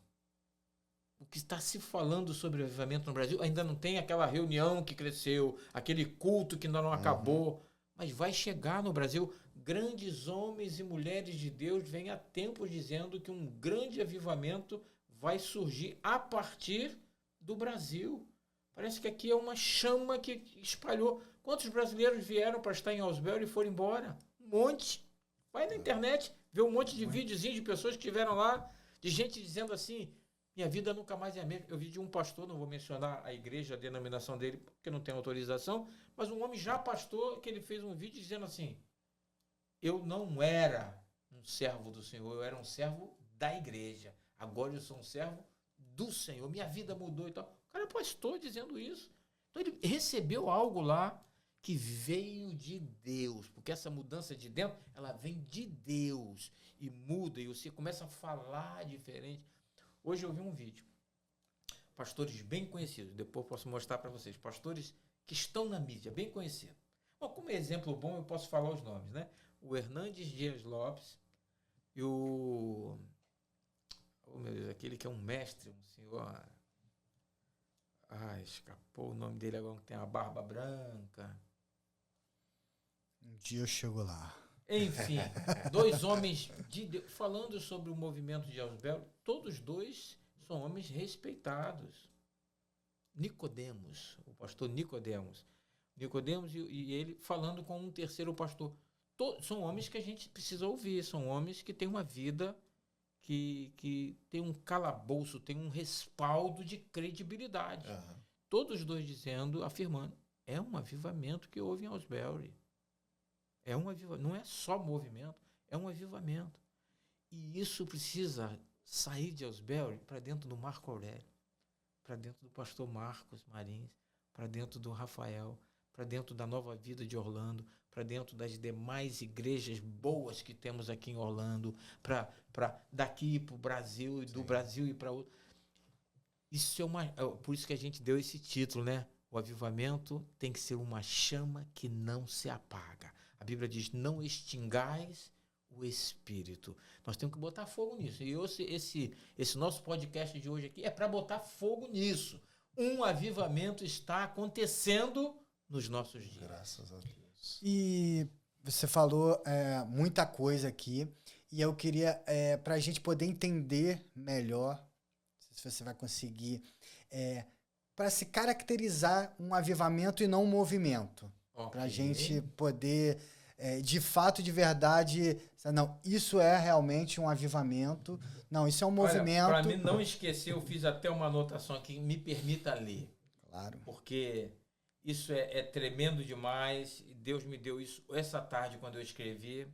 O que está se falando sobre o avivamento no Brasil ainda não tem aquela reunião que cresceu, aquele culto que ainda não acabou, mas vai chegar no Brasil. Grandes homens e mulheres de Deus vêm há tempos dizendo que um grande avivamento vai surgir a partir do Brasil. Parece que aqui é uma chama que espalhou. Quantos brasileiros vieram para estar em Aylesbury e foram embora? Um monte. Vai na internet, vê um monte de videozinhos de pessoas que estiveram lá, de gente dizendo assim, minha vida nunca mais é a mesma. Eu vi de um pastor, não vou mencionar a igreja, a denominação dele, porque não tem autorização, mas um homem já pastor, que ele fez um vídeo dizendo assim, eu não era um servo do Senhor, eu era um servo da igreja. Agora eu sou um servo do Senhor. Minha vida mudou e tal. O cara é pastor dizendo isso. Então ele recebeu algo lá que veio de Deus. Porque essa mudança de dentro, ela vem de Deus. E muda, e você começa a falar diferente. Hoje eu vi um vídeo. Pastores bem conhecidos. Depois eu posso mostrar para vocês. Pastores que estão na mídia, bem conhecidos. Bom, como exemplo bom, eu posso falar os nomes, né? O Hernandes Dias Lopes e o... Oh, meu Deus, aquele que é um mestre, um senhor... escapou o nome dele agora, que tem a barba branca. Um dia eu chego lá. Enfim, 2 homens de Deus, falando sobre o movimento de Aylesbury, todos 2 são homens respeitados. Nicodemos, o pastor Nicodemos e ele falando com um terceiro pastor. São homens que a gente precisa ouvir, são homens que têm uma vida que tem um calabouço, tem um respaldo de credibilidade. Todos os 2 dizendo, afirmando, é um avivamento que houve em Aylesbury. É um avivamento, não é só movimento, é um avivamento. E isso precisa sair de Aylesbury para dentro do Marco Aurélio, para dentro do pastor Marcos Marins, para dentro do Rafael, para dentro da Nova Vida de Orlando, para dentro das demais igrejas boas que temos aqui em Orlando, para daqui para o Brasil, e do Brasil e para outro. Isso por isso que a gente deu esse título, né? O avivamento tem que ser uma chama que não se apaga. A Bíblia diz, não extingais o Espírito. Nós temos que botar fogo nisso. E esse nosso podcast de hoje aqui é para botar fogo nisso. Um avivamento está acontecendo nos nossos dias. Graças a Deus. E você falou muita coisa aqui, e eu queria, para a gente poder entender melhor, não sei se você vai conseguir, para se caracterizar um avivamento e não um movimento. Okay. Para a gente poder, de fato, de verdade, não, isso é realmente um avivamento, não, isso é um movimento. Para mim não esquecer, eu fiz até uma anotação aqui, me permita ler. Claro. Porque isso é tremendo demais, e Deus me deu isso essa tarde quando eu escrevi.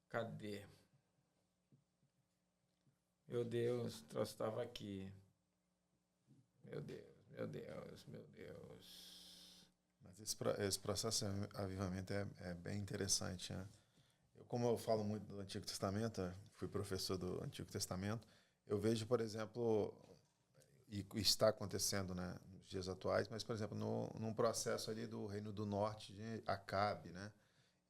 Cadê? Meu Deus, o troço estava aqui. Meu Deus. Mas esse processo de avivamento é bem interessante, né? Como eu falo muito do Antigo Testamento, fui professor do Antigo Testamento, eu vejo, por exemplo, e está acontecendo, né, nos dias atuais, mas, por exemplo, num processo ali do Reino do Norte de Acabe, né?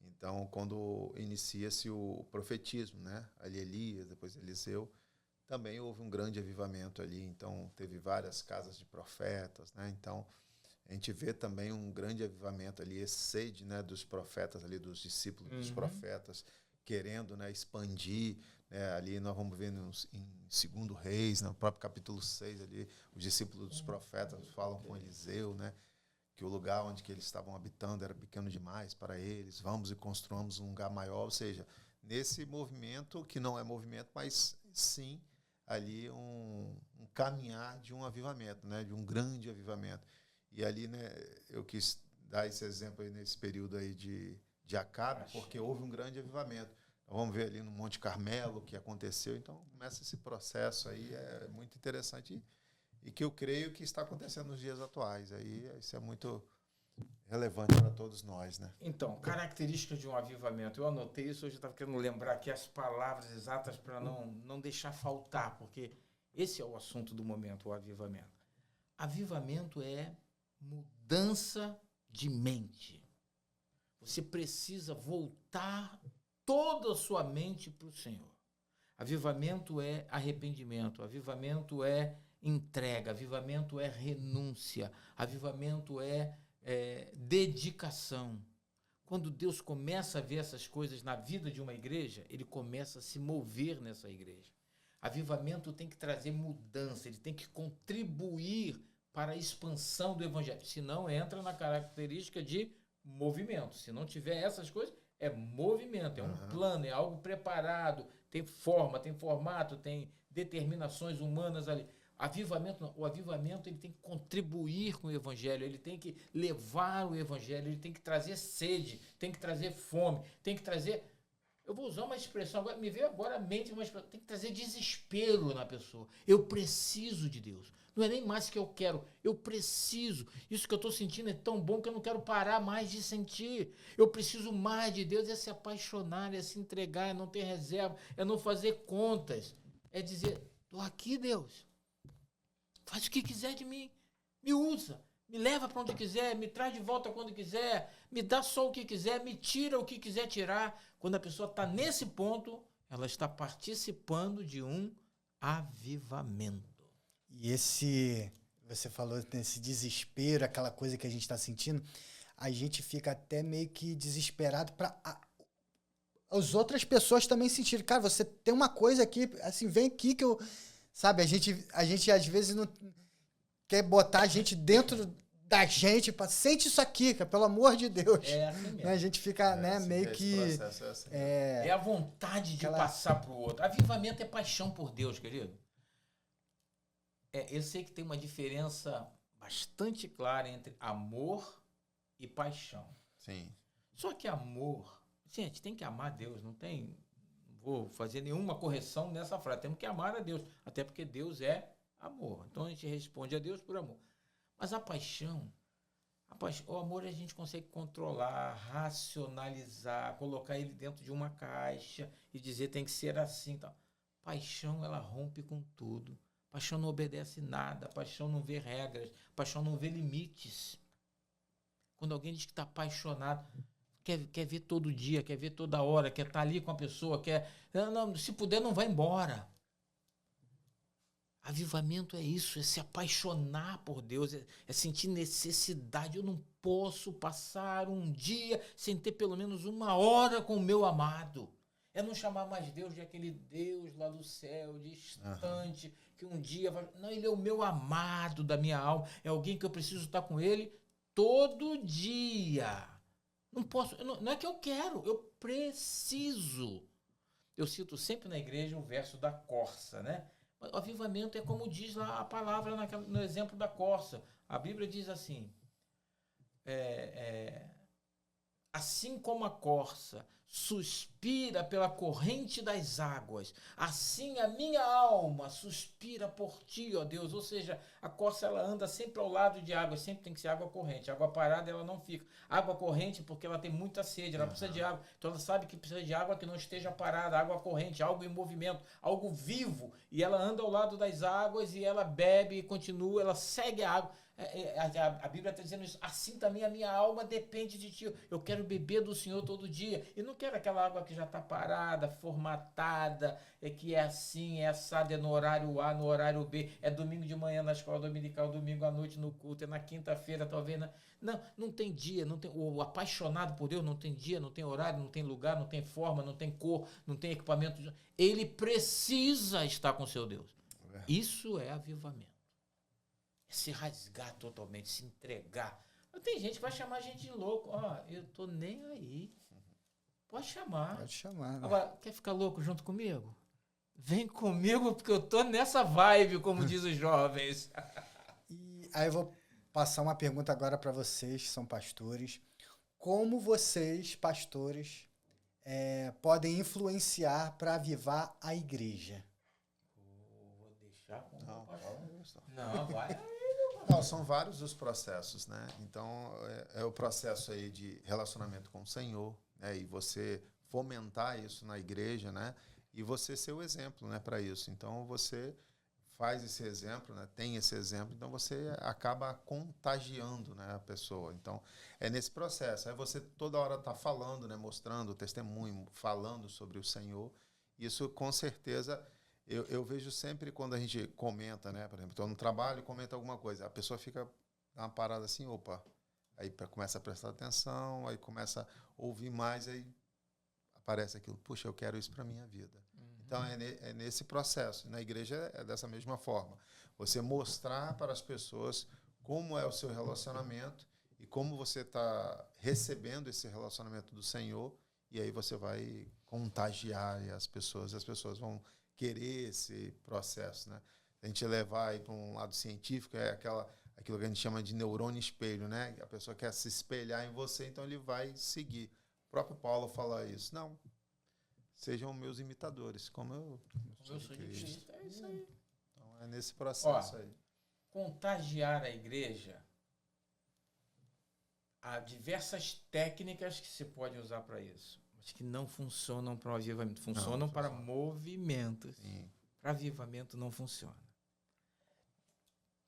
Então, quando inicia-se o profetismo, né? Ali Elias, depois Eliseu, também houve um grande avivamento ali. Então, teve várias casas de profetas, né? Então, a gente vê também um grande avivamento ali, esse sede, né, dos profetas ali, dos discípulos dos profetas, querendo, né, expandir, né? Ali nós vamos ver em 2 Reis, no próprio capítulo 6 ali, os discípulos dos profetas falam com Eliseu, né, que o lugar onde que eles estavam habitando era pequeno demais para eles, vamos e construamos um lugar maior. Ou seja, nesse movimento, que não é movimento, mas sim ali um caminhar de um avivamento, né, de um grande avivamento. E ali, né, eu quis dar esse exemplo aí nesse período aí de Acabe, porque houve um grande avivamento. Vamos ver ali no Monte Carmelo o que aconteceu. Então, começa esse processo aí, é muito interessante e que eu creio que está acontecendo nos dias atuais. Aí isso é muito relevante para todos nós, né? Então, características de um avivamento. Eu anotei isso, hoje eu estava querendo lembrar aqui as palavras exatas para não deixar faltar, porque esse é o assunto do momento, o avivamento. Avivamento é mudança de mente. Você precisa voltar toda a sua mente para o Senhor. Avivamento é arrependimento, avivamento é entrega, avivamento é renúncia, avivamento é dedicação. Quando Deus começa a ver essas coisas na vida de uma igreja, ele começa a se mover nessa igreja. Avivamento tem que trazer mudança, ele tem que contribuir para a expansão do evangelho. Se não, entra na característica de movimento. Se não tiver essas coisas, é movimento, é um plano, é algo preparado, tem forma, tem formato, tem determinações humanas ali. Avivamento não. O avivamento ele tem que contribuir com o evangelho, ele tem que levar o evangelho, ele tem que trazer sede, tem que trazer fome, tem que trazer... Eu vou usar uma expressão, agora, me veio agora à mente uma expressão, tem que trazer desespero na pessoa. Eu preciso de Deus. Não é nem mais que eu quero, eu preciso. Isso que eu estou sentindo é tão bom que eu não quero parar mais de sentir. Eu preciso mais de Deus, é se apaixonar, é se entregar, é não ter reserva, é não fazer contas. É dizer, estou aqui, Deus. Faz o que quiser de mim. Me usa. Me leva para onde quiser. Me traz de volta quando quiser. Me dá só o que quiser. Me tira o que quiser tirar. Quando a pessoa está nesse ponto, ela está participando de um avivamento. E você falou desse desespero, aquela coisa que a gente está sentindo, a gente fica até meio que desesperado para as outras pessoas também sentirem. Cara, você tem uma coisa aqui, assim, vem aqui que eu... Sabe, a gente às vezes não quer botar a gente dentro da gente para sente isso aqui, cara, pelo amor de Deus. É assim mesmo. A gente fica meio que... É a vontade de passar para o outro. Avivamento é paixão por Deus, querido. Eu sei que tem uma diferença bastante clara entre amor e paixão. Sim. Só que amor... Gente, tem que amar Deus, não vou fazer nenhuma correção nessa frase. Temos que amar a Deus, até porque Deus é amor. Então a gente responde a Deus por amor. Mas a paixão, o amor a gente consegue controlar, racionalizar, colocar ele dentro de uma caixa e dizer tem que ser assim. Tal. Paixão, ela rompe com tudo. Paixão não obedece nada, paixão não vê regras, paixão não vê limites. Quando alguém diz que está apaixonado... Quer ver todo dia, quer ver toda hora, quer estar ali com a pessoa, não, se puder, não vai embora. Avivamento é isso, é se apaixonar por Deus, é sentir necessidade. Eu não posso passar um dia sem ter pelo menos uma hora com o meu amado. É não chamar mais Deus de aquele Deus lá do céu, distante, que um dia vai... Não, ele é o meu amado da minha alma, é alguém que eu preciso estar com ele todo dia. Não posso, não é que eu quero, eu preciso. Eu cito sempre na igreja o verso da corça, né? O avivamento é como diz lá a palavra no exemplo da corça. A Bíblia diz assim, assim como a corça suspira pela corrente das águas, assim a minha alma suspira por ti, ó Deus. Ou seja, a corça ela anda sempre ao lado de água, sempre tem que ser água corrente. Água parada ela não fica. Água corrente porque ela tem muita sede, ela precisa de água. Então ela sabe que precisa de água que não esteja parada, água corrente, algo em movimento, algo vivo. E ela anda ao lado das águas e ela bebe e continua, ela segue a água. A Bíblia está dizendo isso. Assim também a minha alma depende de ti. Eu quero beber do Senhor todo dia. E não quero aquela água que já está parada, formatada, que é assim, é assada, é no horário A, no horário B. É domingo de manhã na escola dominical, domingo à noite no culto, é na quinta-feira, talvez. Não tem dia. O apaixonado por Deus não tem dia, não tem horário, não tem lugar, não tem forma, não tem cor, não tem equipamento. Ele precisa estar com seu Deus. Isso é avivamento. É se rasgar totalmente, se entregar. Tem gente que vai chamar a gente de louco. Eu tô nem aí. Pode chamar. Pode chamar. Né? Agora, quer ficar louco junto comigo? Vem comigo porque eu tô nessa vibe, como diz os jovens. E aí eu vou passar uma pergunta agora para vocês, que são pastores. Como vocês, pastores, podem influenciar para avivar a igreja? Vou deixar com Não, Não, vai. não, são vários os processos, né? Então, é o processo aí de relacionamento com o Senhor, né? E você fomentar isso na igreja, né? E você ser o exemplo, né, para isso. Então, você faz esse exemplo, né? Tem esse exemplo, então você acaba contagiando, né, a pessoa. Então, é nesse processo. Aí você toda hora está falando, né, mostrando o testemunho, falando sobre o Senhor. Isso, com certeza, eu vejo sempre quando a gente comenta, né? Por exemplo, estou no trabalho e comenta alguma coisa. A pessoa fica uma parada assim, opa. Aí começa a prestar atenção, aí começa a ouvir mais, aí aparece aquilo. Puxa, eu quero isso para a minha vida. Então, é nesse processo. Na igreja é dessa mesma forma. Você mostrar para as pessoas como é o seu relacionamento e como você está recebendo esse relacionamento do Senhor, e aí você vai contagiar as pessoas vão querer esse processo, né? A gente levar aí para um lado científico, aquilo que a gente chama de neurônio espelho, né? A pessoa quer se espelhar em você, então ele vai seguir. O próprio Paulo fala isso. Não, sejam meus imitadores, como eu sou de Cristo. É isso aí. Então, é nesse processo aí. Contagiar a igreja, há diversas técnicas que se pode usar para isso, mas que não funcionam para o avivamento. Funcionam para movimentos. Sim. Para avivamento não funciona.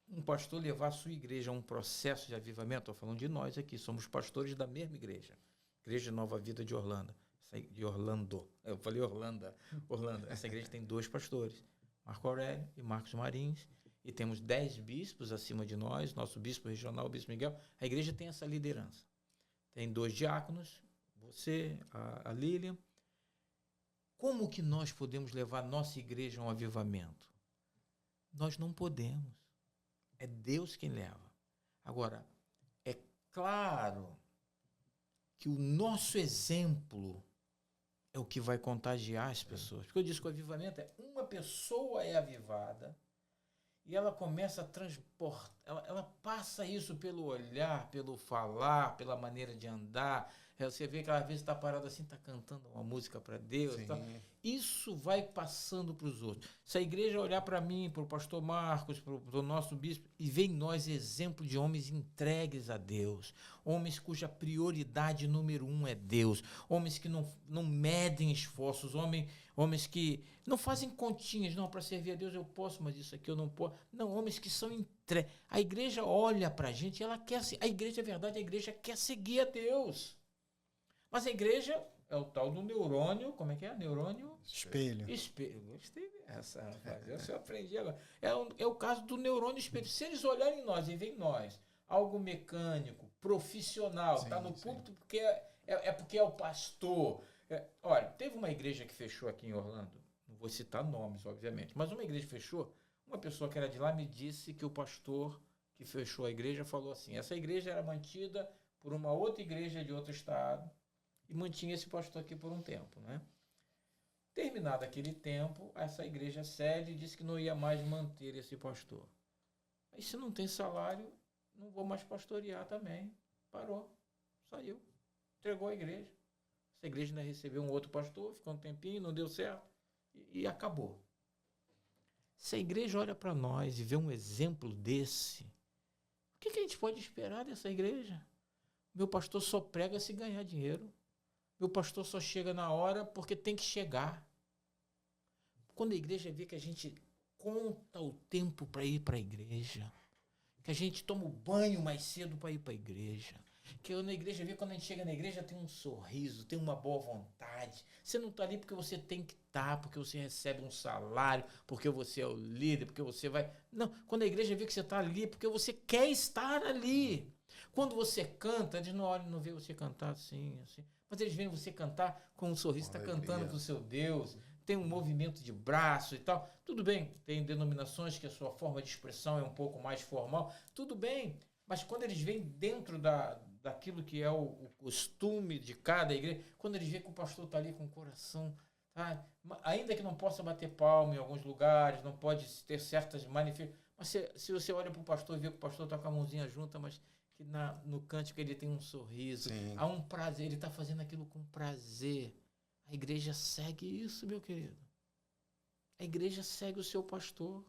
Um pastor levar a sua igreja a um processo de avivamento, estou falando de nós aqui, somos pastores da mesma igreja. Igreja Nova Vida de Orlando. De Orlando. Eu falei Orlando. Essa igreja tem 2 pastores, Marco Aurélio e Marcos Marins, e temos 10 bispos acima de nós, nosso bispo regional, o bispo Miguel. A igreja tem essa liderança. Tem 2 diáconos, você, a Lilian. Como que nós podemos levar nossa igreja a um avivamento? Nós não podemos. É Deus quem leva. Agora, é claro que o nosso exemplo é o que vai contagiar as pessoas. Porque eu disse que o avivamento é uma pessoa é avivada e ela começa a transportar, ela passa isso pelo olhar, pelo falar, pela maneira de andar. Você vê que às vezes está parado assim, está cantando uma música para Deus. Tá? Isso vai passando para os outros. Se a igreja olhar para mim, para o pastor Marcos, para o nosso bispo, e ver em nós exemplo de homens entregues a Deus, homens cuja prioridade número 1 é Deus, homens que não medem esforços, homens que não fazem continhas, não, para servir a Deus eu posso, mas isso aqui eu não posso. Não, homens que são entregues. A igreja olha para a gente, ela quer, a igreja é verdade, a igreja quer seguir a Deus. Mas a igreja é o tal do neurônio, como é que é? Neurônio? Espelho. Gostei dessa, rapaz. Eu só aprendi agora. É o caso do neurônio espelho. Se eles olharem em nós e veem em nós algo mecânico, profissional, está no púlpito porque porque é o pastor. Olha, teve uma igreja que fechou aqui em Orlando, não vou citar nomes, obviamente, mas uma igreja fechou, uma pessoa que era de lá me disse que o pastor que fechou a igreja falou assim, essa igreja era mantida por uma outra igreja de outro estado, e mantinha esse pastor aqui por um tempo, né? Terminado aquele tempo, essa igreja cede e disse que não ia mais manter esse pastor. Aí se não tem salário, não vou mais pastorear também. Parou, saiu, entregou a igreja. Essa igreja ainda recebeu um outro pastor, ficou um tempinho, não deu certo e acabou. Se a igreja olha para nós e vê um exemplo desse, o que a gente pode esperar dessa igreja? Meu pastor só prega se ganhar dinheiro. Meu pastor só chega na hora porque tem que chegar. Quando a igreja vê que a gente conta o tempo para ir para a igreja, que a gente toma o banho mais cedo para ir para a igreja, que eu na igreja vê quando a gente chega na igreja tem um sorriso, tem uma boa vontade. Você não está ali porque você tem que estar, porque você recebe um salário, porque você é o líder, porque você vai... Não, quando a igreja vê que você está ali, porque você quer estar ali. Quando você canta, eles não olham e não vê você cantar assim. Mas eles veem você cantar com um sorriso, está cantando para o seu Deus, tem um movimento de braço e tal. Tudo bem, tem denominações que a sua forma de expressão é um pouco mais formal. Tudo bem, mas quando eles vêm dentro daquilo que é o costume de cada igreja, quando eles veem que o pastor está ali com o coração, tá? Ainda que não possa bater palma em alguns lugares, não pode ter certas manifestações, mas se você olha para o pastor e vê que o pastor está com a mãozinha junta, mas que no cântico ele tem um sorriso, há um prazer, ele está fazendo aquilo com prazer. A igreja segue isso, meu querido. A igreja segue o seu pastor.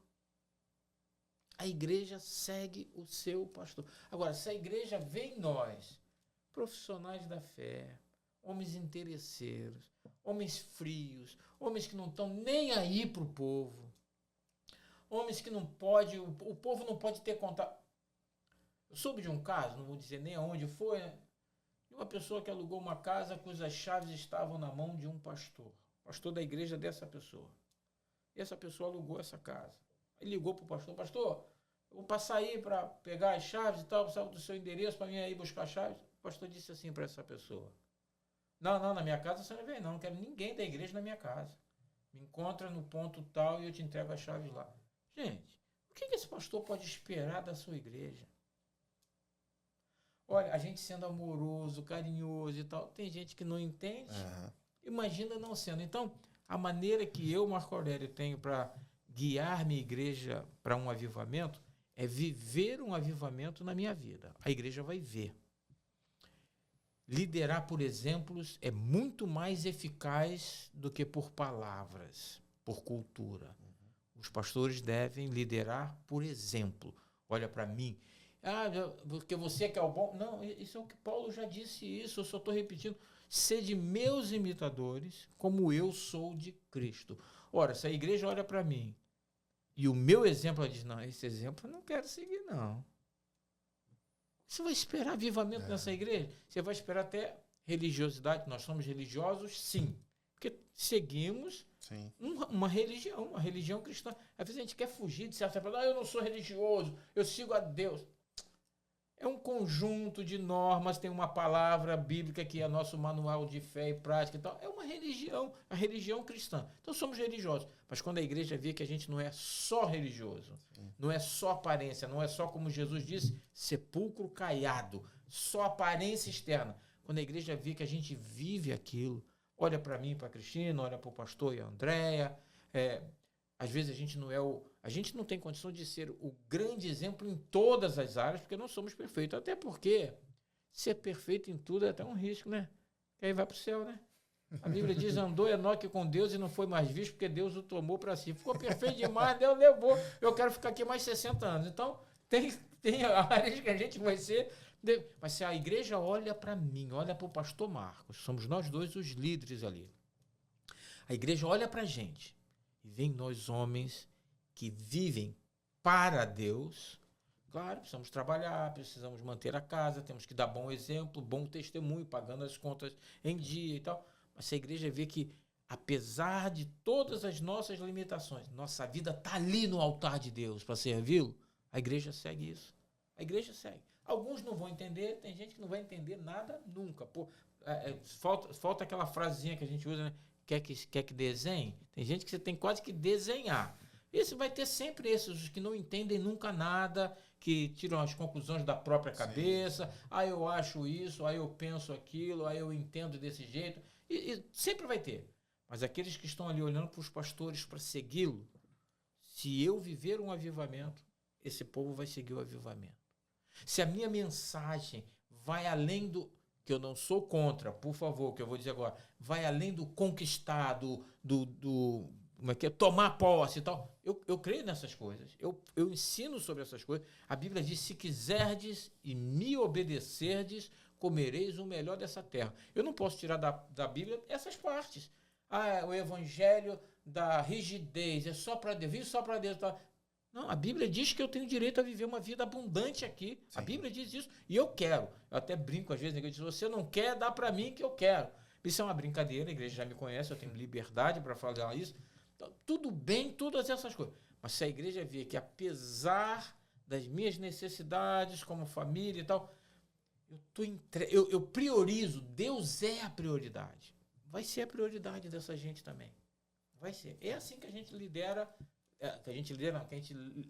A igreja segue o seu pastor. Agora, se a igreja vê em nós, profissionais da fé, homens interesseiros, homens frios, homens que não estão nem aí para o povo, homens que não pode, o povo não pode ter contato. Eu soube de um caso, não vou dizer nem aonde foi, né? De uma pessoa que alugou uma casa cujas chaves estavam na mão de um pastor da igreja dessa pessoa. E essa pessoa alugou essa casa. Ele ligou para o pastor: pastor, eu vou passar aí para pegar as chaves e tal, precisava do seu endereço para mim aí buscar as chaves. O pastor disse assim para essa pessoa: não, na minha casa você não vem não quero ninguém da igreja na minha casa. Me encontra no ponto tal e eu te entrego as chaves lá. Gente, o que esse pastor pode esperar da sua igreja? Olha, a gente sendo amoroso, carinhoso e tal, tem gente que não entende. Imagina não sendo. Então, a maneira que eu, Marco Aurélio, tenho para guiar minha igreja para um avivamento é viver um avivamento na minha vida. A igreja vai ver. Liderar por exemplos é muito mais eficaz do que por palavras, por cultura. Os pastores devem liderar por exemplo. Olha para mim. Porque você que é o bom. Não, isso é o que Paulo já disse isso, eu só estou repetindo. Sede meus imitadores, como eu sou de Cristo. Ora, se a igreja olha para mim e o meu exemplo, ela diz: não, esse exemplo eu não quero seguir, não. Você vai esperar avivamento nessa igreja? Você vai esperar até religiosidade? Nós somos religiosos, sim. Porque seguimos uma religião cristã. Às vezes a gente quer fugir de certa coisa. Eu não sou religioso, eu sigo a Deus. É um conjunto de normas, tem uma palavra bíblica que é nosso manual de fé e prática e tal. É uma religião, a religião cristã. Então somos religiosos. Mas quando a igreja vê que a gente não é só religioso, não é só aparência, não é só, como Jesus disse, sepulcro caiado, só aparência externa. Quando a igreja vê que a gente vive aquilo, olha para mim, para a Cristina, olha para o pastor e a Andréia, às vezes a gente não tem condição de ser o grande exemplo em todas as áreas, porque não somos perfeitos. Até porque ser perfeito em tudo é até um risco, né? Que aí vai para o céu, né? A Bíblia diz: andou Enoque com Deus e não foi mais visto porque Deus o tomou para si. Ficou perfeito demais, Deus levou. Eu quero ficar aqui mais 60 anos. Então, tem áreas que a gente vai ser... Mas se a igreja olha para mim, olha para o pastor Marcos, somos nós dois os líderes ali. A igreja olha para a gente e vê em nós homens que vivem para Deus. Claro, precisamos trabalhar, precisamos manter a casa, temos que dar bom exemplo, bom testemunho, pagando as contas em dia e tal. Mas se a igreja vê que, apesar de todas as nossas limitações, nossa vida está ali no altar de Deus para servi-lo, a igreja segue isso. A igreja segue. Alguns não vão entender, tem gente que não vai entender nada nunca. Falta aquela frasezinha que a gente usa, né? Quer que desenhe? Tem gente que você tem quase que desenhar. Esse vai ter sempre esses, os que não entendem nunca nada, que tiram as conclusões da própria cabeça. Eu acho isso, eu penso aquilo, eu entendo desse jeito. E sempre vai ter. Mas aqueles que estão ali olhando para os pastores para segui-lo, se eu viver um avivamento, esse povo vai seguir o avivamento. Se a minha mensagem vai além do... que eu não sou contra, por favor, que eu vou dizer agora, vai além do conquistar, como é que é? Tomar posse e tal. Eu creio nessas coisas. Eu ensino sobre essas coisas. A Bíblia diz: se quiserdes e me obedecerdes, comereis o melhor dessa terra. Eu não posso tirar da Bíblia essas partes. O evangelho da rigidez, é só para Deus, vive só para Deus. Tá? Não, a Bíblia diz que eu tenho direito a viver uma vida abundante aqui. Sim. A Bíblia diz isso e eu quero. Eu até brinco às vezes, eu digo: você não quer, dá para mim que eu quero. Isso é uma brincadeira, a igreja já me conhece, eu tenho liberdade para falar isso. Então, tudo bem, todas essas coisas. Mas se a igreja vê que, apesar das minhas necessidades como família e tal, eu priorizo, Deus é a prioridade. Vai ser a prioridade dessa gente também. Vai ser. É assim que a gente lidera... que a gente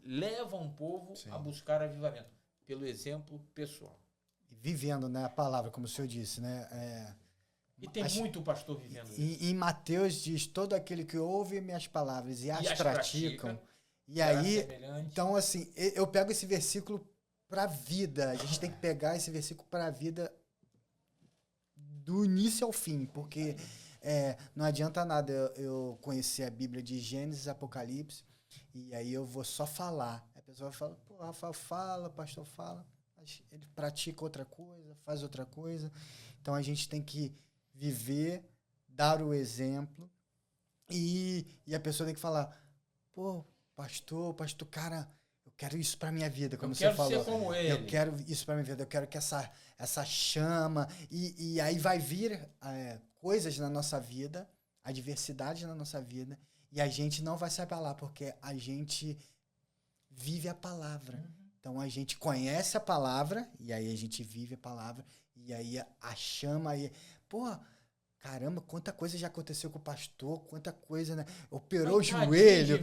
leva um povo a buscar avivamento, pelo exemplo pessoal. Vivendo, né, a palavra, como o senhor disse, né? E tem muito pastor vivendo isso. Em Mateus diz: todo aquele que ouve minhas palavras e as praticam. E aí, então assim, eu pego esse versículo para a vida. A gente tem que pegar esse versículo para a vida do início ao fim, porque não adianta nada eu conhecer a Bíblia de Gênesis, Apocalipse, e aí eu vou só falar. A pessoa fala, pô, Rafael fala, pastor fala, mas ele pratica outra coisa, faz outra coisa. Então a gente tem que viver, dar o exemplo, e a pessoa tem que falar, pô, pastor, cara, eu quero isso para minha vida, como você falou. Eu quero ser como ele. Eu quero isso para minha vida, eu quero que essa chama, e aí vai vir coisas na nossa vida, adversidades na nossa vida, e a gente não vai se abalar, porque a gente vive a palavra. Então a gente conhece a palavra, e aí a gente vive a palavra, e aí a chama, aí, pô, caramba, quanta coisa já aconteceu com o pastor, quanta coisa, né? Operou o joelho,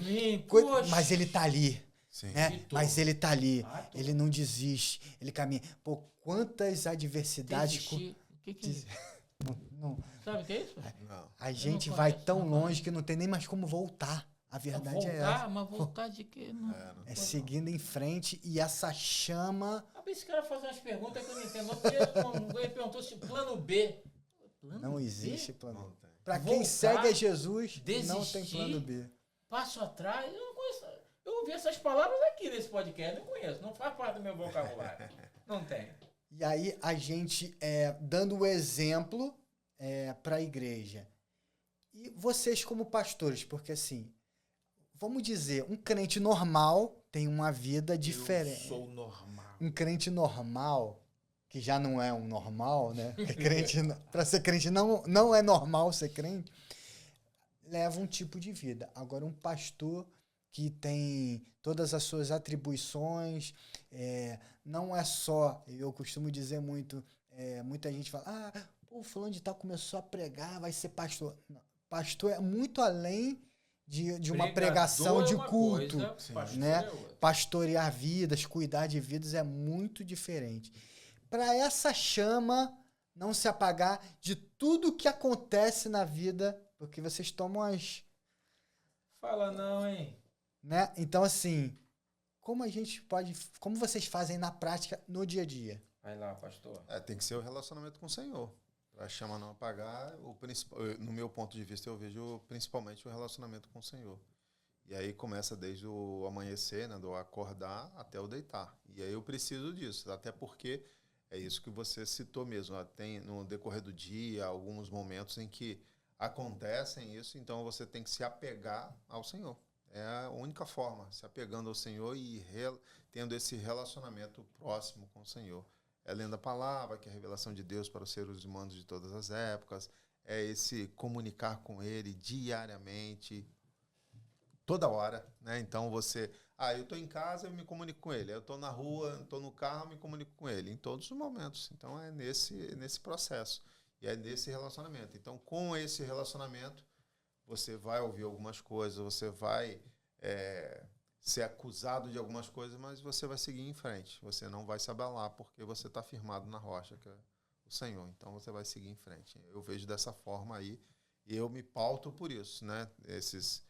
mas ele tá ali. Sim. Né? Mas ele tá ali, ele não desiste, ele caminha. Pô, quantas adversidades... O que é isso? Não. Sabe o que é isso? Não. A gente vai tão longe que não tem nem mais como voltar. A verdade é essa. Mas voltar de quê? Não. É seguindo em frente, e essa chama... Esse cara faz umas perguntas que eu não entendo. Ele perguntou se plano B... Não existe plano B. Para quem segue a Jesus, não tem plano B. Passo atrás, eu não conheço. Eu ouvi essas palavras aqui nesse podcast, não conheço, não faz parte do meu vocabulário. Não tem. E aí a gente dando o exemplo para a igreja. E vocês como pastores, porque assim, vamos dizer, um crente normal tem uma vida diferente. Eu sou normal. Um crente normal, que já não é um normal, né? Para ser crente não é normal ser crente, leva um tipo de vida. Agora, um pastor que tem todas as suas atribuições, não é só, eu costumo dizer muito, muita gente fala, o fulano de tal começou a pregar, vai ser pastor. Não, pastor é muito além de uma pregação de culto. Coisa, né? Pastorear vidas, cuidar de vidas é muito diferente. Para essa chama não se apagar de tudo que acontece na vida, porque vocês tomam as... Fala não, hein? Né? Então, assim, como vocês fazem na prática, no dia a dia? Vai lá, pastor. Tem que ser o relacionamento com o Senhor. Para a chama não apagar, no meu ponto de vista, eu vejo principalmente o relacionamento com o Senhor. E aí começa desde o amanhecer, né, do acordar até o deitar. E aí eu preciso disso, até porque é isso que você citou mesmo. Tem no decorrer do dia alguns momentos em que acontecem isso, então você tem que se apegar ao Senhor. É a única forma, se apegando ao Senhor e tendo esse relacionamento próximo com o Senhor. É lendo a palavra, que é a revelação de Deus para os seres humanos de todas as épocas. É esse comunicar com Ele diariamente, toda hora, né? Então você... eu estou em casa, eu me comunico com Ele. Eu estou na rua, estou no carro, eu me comunico com Ele. Em todos os momentos. Então é nesse processo. E é nesse relacionamento. Então, com esse relacionamento, você vai ouvir algumas coisas, você vai ser acusado de algumas coisas, mas você vai seguir em frente. Você não vai se abalar, porque você está firmado na rocha, que é o Senhor. Então, você vai seguir em frente. Eu vejo dessa forma aí, e eu me pauto por isso, né? Esses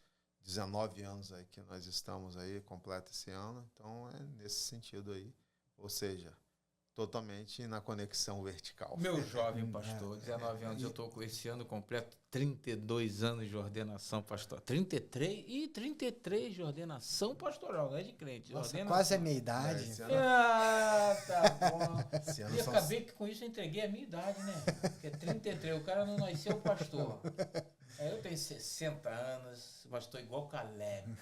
19 anos aí que nós estamos aí, completa esse ano. Então, é nesse sentido aí. Ou seja... totalmente na conexão vertical. Meu jovem pastor, 19 anos, eu estou com esse ano completo, 32 anos de ordenação pastoral. 33 de ordenação pastoral, não é de crente. Nossa, quase a minha idade. Tá bom. E acabei que com isso eu entreguei a minha idade, né? Porque é 33, o cara não nasceu pastor. Eu tenho 60 anos, mas estou igual Caleb.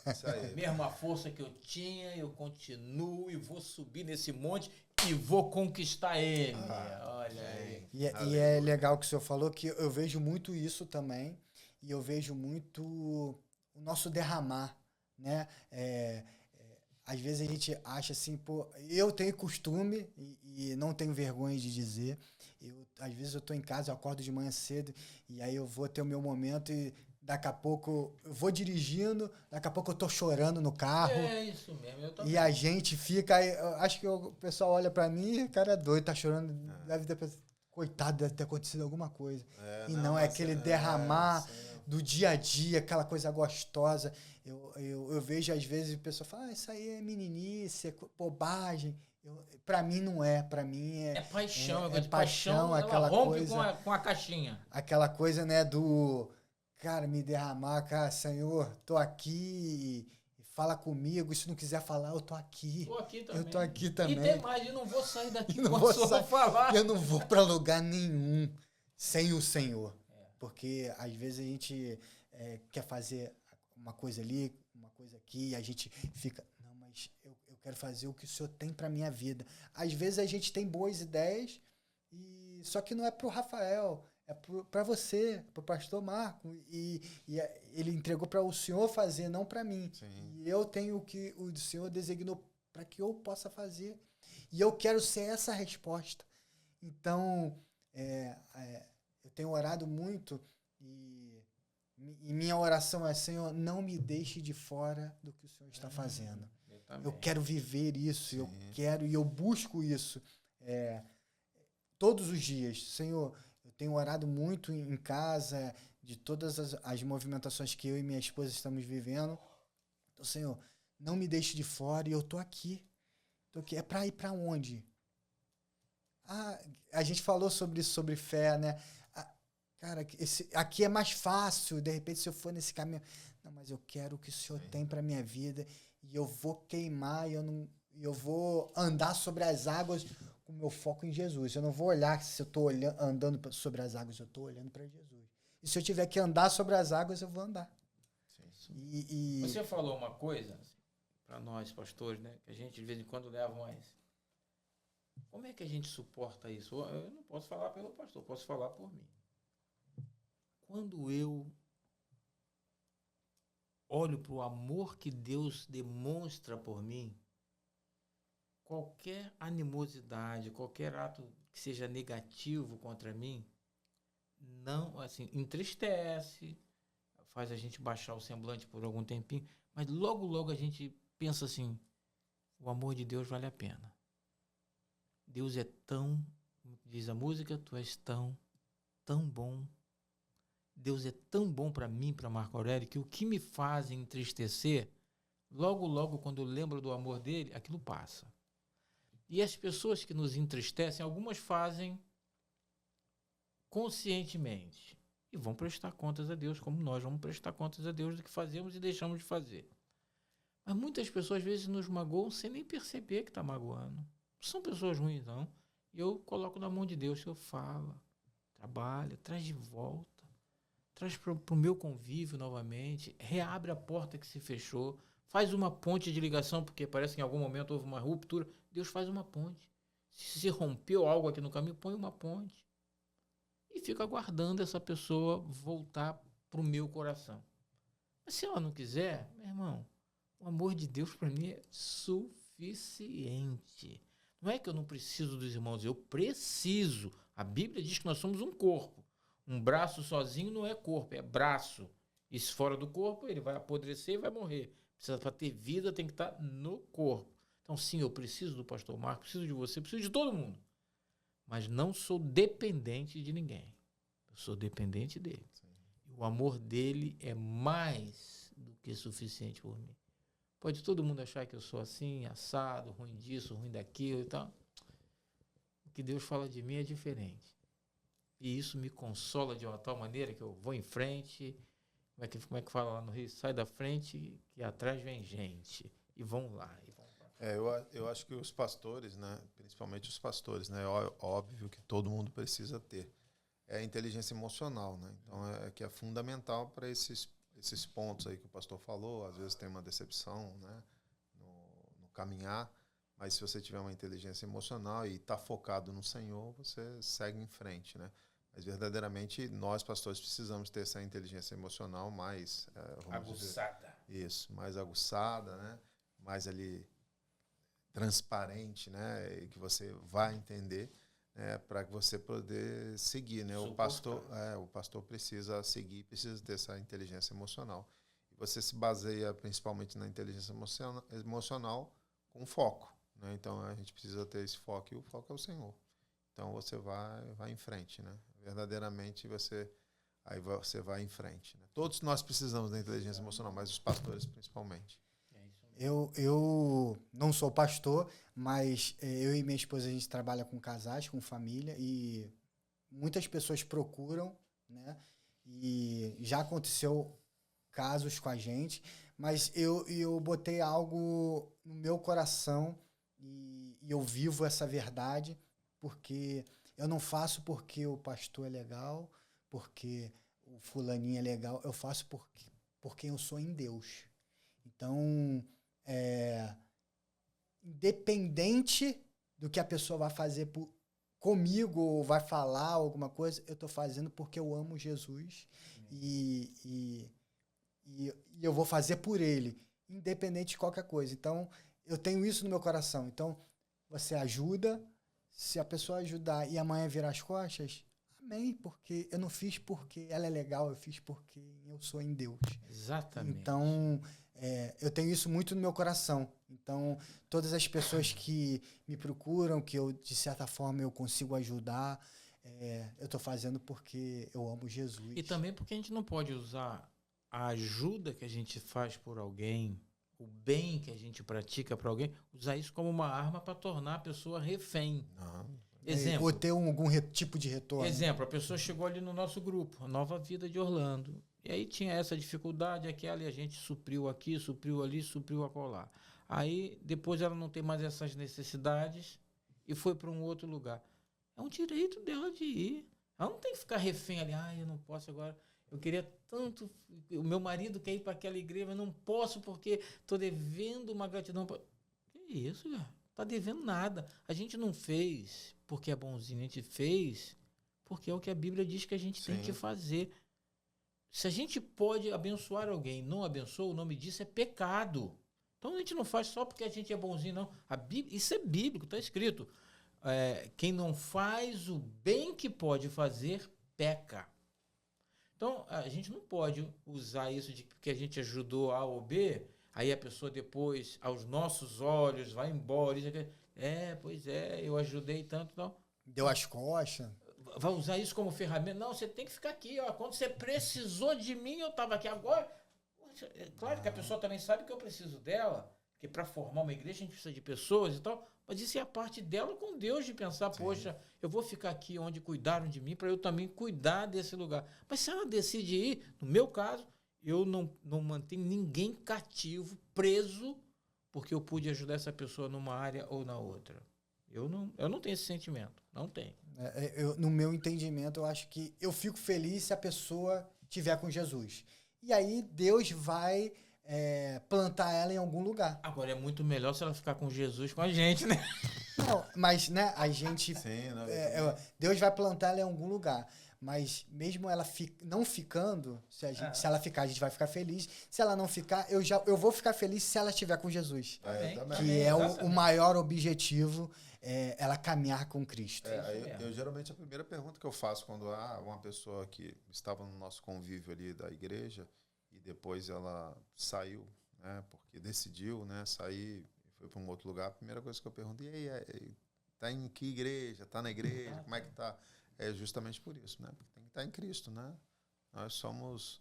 Isso aí. Mesma força que eu tinha, eu continuo e vou subir nesse monte e vou conquistar ele. Olha aí. E é legal que o senhor falou, que eu vejo muito isso também, e eu vejo muito o nosso derramar, né? Às vezes a gente acha assim, pô, eu tenho costume, e não tenho vergonha de dizer, às vezes eu estou em casa, eu acordo de manhã cedo, e aí eu vou ter o meu momento e... daqui a pouco eu vou dirigindo, daqui a pouco eu tô chorando no carro. É isso mesmo. E a gente fica... acho que o pessoal olha pra mim, o cara é doido, tá chorando. Deve ter pensado, coitado, deve ter acontecido alguma coisa. E não é aquele derramar do dia a dia, aquela coisa gostosa. Eu vejo às vezes o pessoal fala, isso aí é meninice, é bobagem. Para mim não é, para mim É paixão, é paixão, ela aquela rompe coisa, com a caixinha. aquela coisa, né, do cara me derramar, cara, Senhor, tô aqui, fala comigo, se não quiser falar, eu tô aqui. Tô aqui também. Eu tô aqui também. E tem mais, eu não vou sair daqui não quando vou o senhor sair, falar. eu não vou para lugar nenhum sem o Senhor. Porque às vezes a gente quer fazer uma coisa ali, uma coisa aqui, e a gente fica, não, mas eu quero fazer o que o Senhor tem para minha vida. Às vezes a gente tem boas ideias, só que não é para o Rafael, é para você, para o pastor Marco. E ele entregou para o Senhor fazer, não para mim. Sim. E eu tenho o que o Senhor designou para que eu possa fazer. E eu quero ser essa resposta. Então, eu tenho orado muito e minha oração é: Senhor, não me deixe de fora do que o Senhor está fazendo. Eu quero viver isso, Sim. eu quero e eu busco isso todos os dias. Senhor, eu tenho orado muito em casa, de todas as movimentações que eu e minha esposa estamos vivendo. Então, Senhor, não me deixe de fora e eu tô aqui. É para ir para onde? A gente falou sobre isso, sobre fé, né? Cara, aqui é mais fácil, de repente, se eu for nesse caminho. Não, mas eu quero o que o Senhor tem para minha vida e eu vou queimar, eu vou andar sobre as águas com o meu foco em Jesus. Eu não vou olhar se eu estou andando sobre as águas, eu estou olhando para Jesus. E se eu tiver que andar sobre as águas, eu vou andar. Sim. Você falou uma coisa, para nós, pastores, né, que a gente de vez em quando leva mais. Como é que a gente suporta isso? Eu não posso falar pelo pastor, posso falar por mim. Quando eu olho para o amor que Deus demonstra por mim, qualquer animosidade, qualquer ato que seja negativo contra mim, não, assim, entristece, faz a gente baixar o semblante por algum tempinho, mas logo a gente pensa assim: o amor de Deus vale a pena. Deus é tão, como diz a música, tu és tão bom. Deus é tão bom para mim, para Marco Aurélio, que o que me faz entristecer, logo quando eu lembro do amor dele, aquilo passa. E as pessoas que nos entristecem, algumas fazem conscientemente e vão prestar contas a Deus, como nós vamos prestar contas a Deus do que fazemos e deixamos de fazer. Mas muitas pessoas às vezes nos magoam sem nem perceber que está magoando. Não são pessoas ruins, não. E eu coloco na mão de Deus: o Senhor fala, trabalha, traz de volta. Traz para o meu convívio novamente, reabre a porta que se fechou, faz uma ponte de ligação, porque parece que em algum momento houve uma ruptura. Deus faz uma ponte. Se rompeu algo aqui no caminho, põe uma ponte. E fica aguardando essa pessoa voltar para o meu coração. Mas se ela não quiser, meu irmão, o amor de Deus para mim é suficiente. Não é que eu não preciso dos irmãos, eu preciso. A Bíblia diz que nós somos um corpo. Um braço sozinho não é corpo, é braço. E se fora do corpo, ele vai apodrecer e vai morrer. Para ter vida, tem que estar no corpo. Então, sim, eu preciso do pastor Marco, preciso de você, preciso de todo mundo. Mas não sou dependente de ninguém. Eu sou dependente dele. Sim. O amor dele é mais do que suficiente por mim. Pode todo mundo achar que eu sou assim, assado, ruim disso, ruim daquilo e tal. O que Deus fala de mim é diferente. E isso me consola de uma tal maneira que eu vou em frente. Como é que fala lá no Rio? Sai da frente que atrás vem gente. E vão lá. Eu acho que os pastores, né, principalmente os pastores, né, óbvio que todo mundo precisa ter. É a inteligência emocional, né? Então que é fundamental para esses pontos aí que o pastor falou. Às vezes tem uma decepção, né, no caminhar. Mas se você tiver uma inteligência emocional e está focado no Senhor, você segue em frente, né? Mas verdadeiramente nós, pastores, precisamos ter essa inteligência emocional mais aguçada. Isso, mais aguçada, né? Mais ali transparente, né? E que você vai entender, né? Para que você poder seguir, né? O pastor precisa seguir, precisa ter essa inteligência emocional. E você se baseia principalmente na inteligência emocional com foco, né? Então a gente precisa ter esse foco, e o foco é o Senhor. Então você vai em frente, né? Verdadeiramente você vai em frente, né? Todos nós precisamos da inteligência emocional, mas os pastores principalmente. Eu não sou pastor, mas eu e minha esposa, a gente trabalha com casais, com família, e muitas pessoas procuram, né? E já aconteceu casos com a gente, mas eu botei algo no meu coração e eu vivo essa verdade, porque eu não faço porque o pastor é legal, porque o fulaninho é legal, eu faço por quem eu sou em Deus. Então, independente do que a pessoa vai fazer comigo ou vai falar alguma coisa, eu estou fazendo porque eu amo Jesus e eu vou fazer por ele, independente de qualquer coisa. Então, eu tenho isso no meu coração. Então, você ajuda, se a pessoa ajudar e amanhã virar as costas, amém, porque eu não fiz porque ela é legal, eu fiz porque eu sou em Deus. Exatamente. Então, eu tenho isso muito no meu coração. Então, todas as pessoas que me procuram, que eu, de certa forma, eu consigo ajudar, eu estou fazendo porque eu amo Jesus. E também porque a gente não pode usar a ajuda que a gente faz por alguém, o bem que a gente pratica para alguém, usar isso como uma arma para tornar a pessoa refém. Não. Exemplo. Ou ter algum tipo de retorno. Exemplo, a pessoa chegou ali no nosso grupo, a Nova Vida de Orlando. E aí tinha essa dificuldade, aquela, e a gente supriu aqui, supriu ali, supriu acolá. Aí depois ela não tem mais essas necessidades e foi para um outro lugar. É um direito dela de ir. Ela não tem que ficar refém ali, eu não posso agora. Eu queria tanto, o meu marido quer ir para aquela igreja, mas não posso porque estou devendo uma gratidão. Que isso, cara? Tá devendo nada. A gente não fez porque é bonzinho, a gente fez porque é o que a Bíblia diz que a gente tem que fazer. Se a gente pode abençoar alguém, não abençoa, o nome disso é pecado. Então a gente não faz só porque a gente é bonzinho, não. A Bíblia, isso é bíblico, está escrito. Quem não faz o bem que pode fazer, peca. Então a gente não pode usar isso de que a gente ajudou A ou B, aí a pessoa depois, aos nossos olhos, vai embora. Pois é, eu ajudei tanto. Não. Deu as costas. Vai usar isso como ferramenta? Não, você tem que ficar aqui. Ó. Quando você precisou de mim, eu estava aqui agora. Claro que a pessoa também sabe que eu preciso dela, porque para formar uma igreja a gente precisa de pessoas e tal, mas isso é a parte dela com Deus de pensar, poxa, eu vou ficar aqui onde cuidaram de mim para eu também cuidar desse lugar. Mas se ela decide ir, no meu caso, eu não mantenho ninguém cativo, preso, porque eu pude ajudar essa pessoa numa área ou na outra. Eu não tenho esse sentimento, não tenho. No meu entendimento, eu acho que eu fico feliz se a pessoa estiver com Jesus. E aí Deus vai plantar ela em algum lugar. Agora, é muito melhor se ela ficar com Jesus com a gente, né? Não, mas né, a gente... Sim, não, Deus vai plantar ela em algum lugar. Mas mesmo ela não ficando, se ela ficar, a gente vai ficar feliz. Se ela não ficar, eu vou ficar feliz se ela estiver com Jesus. Que é o maior objetivo, ela caminhar com Cristo. Eu geralmente a primeira pergunta que eu faço quando há uma pessoa que estava no nosso convívio ali da igreja e depois ela saiu, né, porque decidiu, né, sair e foi para um outro lugar, a primeira coisa que eu pergunto, e aí, tá em que igreja? Tá na igreja? Como é que tá? É justamente por isso, né? Porque tem que estar em Cristo, né? Nós somos...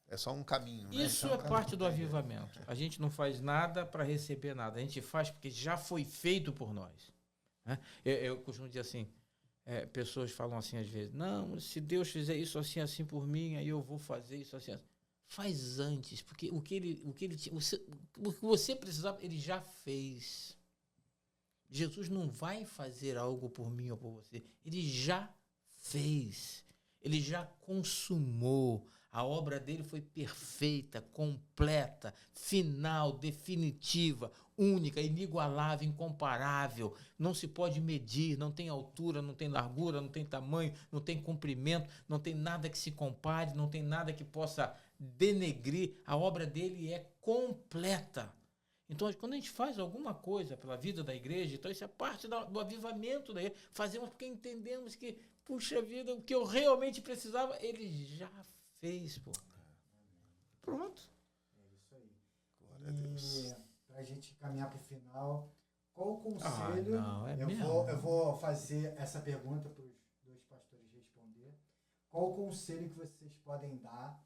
É só um caminho. Né? Isso é parte do avivamento. A gente não faz nada para receber nada. A gente faz porque já foi feito por nós. Né? Eu costumo dizer assim, pessoas falam assim às vezes, não, se Deus fizer isso assim, assim por mim, aí eu vou fazer isso assim, assim. Faz antes, porque o que você precisava, ele já fez. Jesus não vai fazer algo por mim ou por você. Ele já fez. Ele já consumou. A obra dele foi perfeita, completa, final, definitiva, única, inigualável, incomparável. Não se pode medir, não tem altura, não tem largura, não tem tamanho, não tem comprimento, não tem nada que se compare, não tem nada que possa denegrir. A obra dele é completa. Então, quando a gente faz alguma coisa pela vida da igreja, então isso é parte do avivamento da igreja. Fazemos porque entendemos que, puxa vida, o que eu realmente precisava, ele já fez, pô. Pronto. É isso aí. Glória a Deus. E pra gente caminhar pro final, qual o conselho... Eu vou fazer essa pergunta para os dois pastores responder. Qual o conselho que vocês podem dar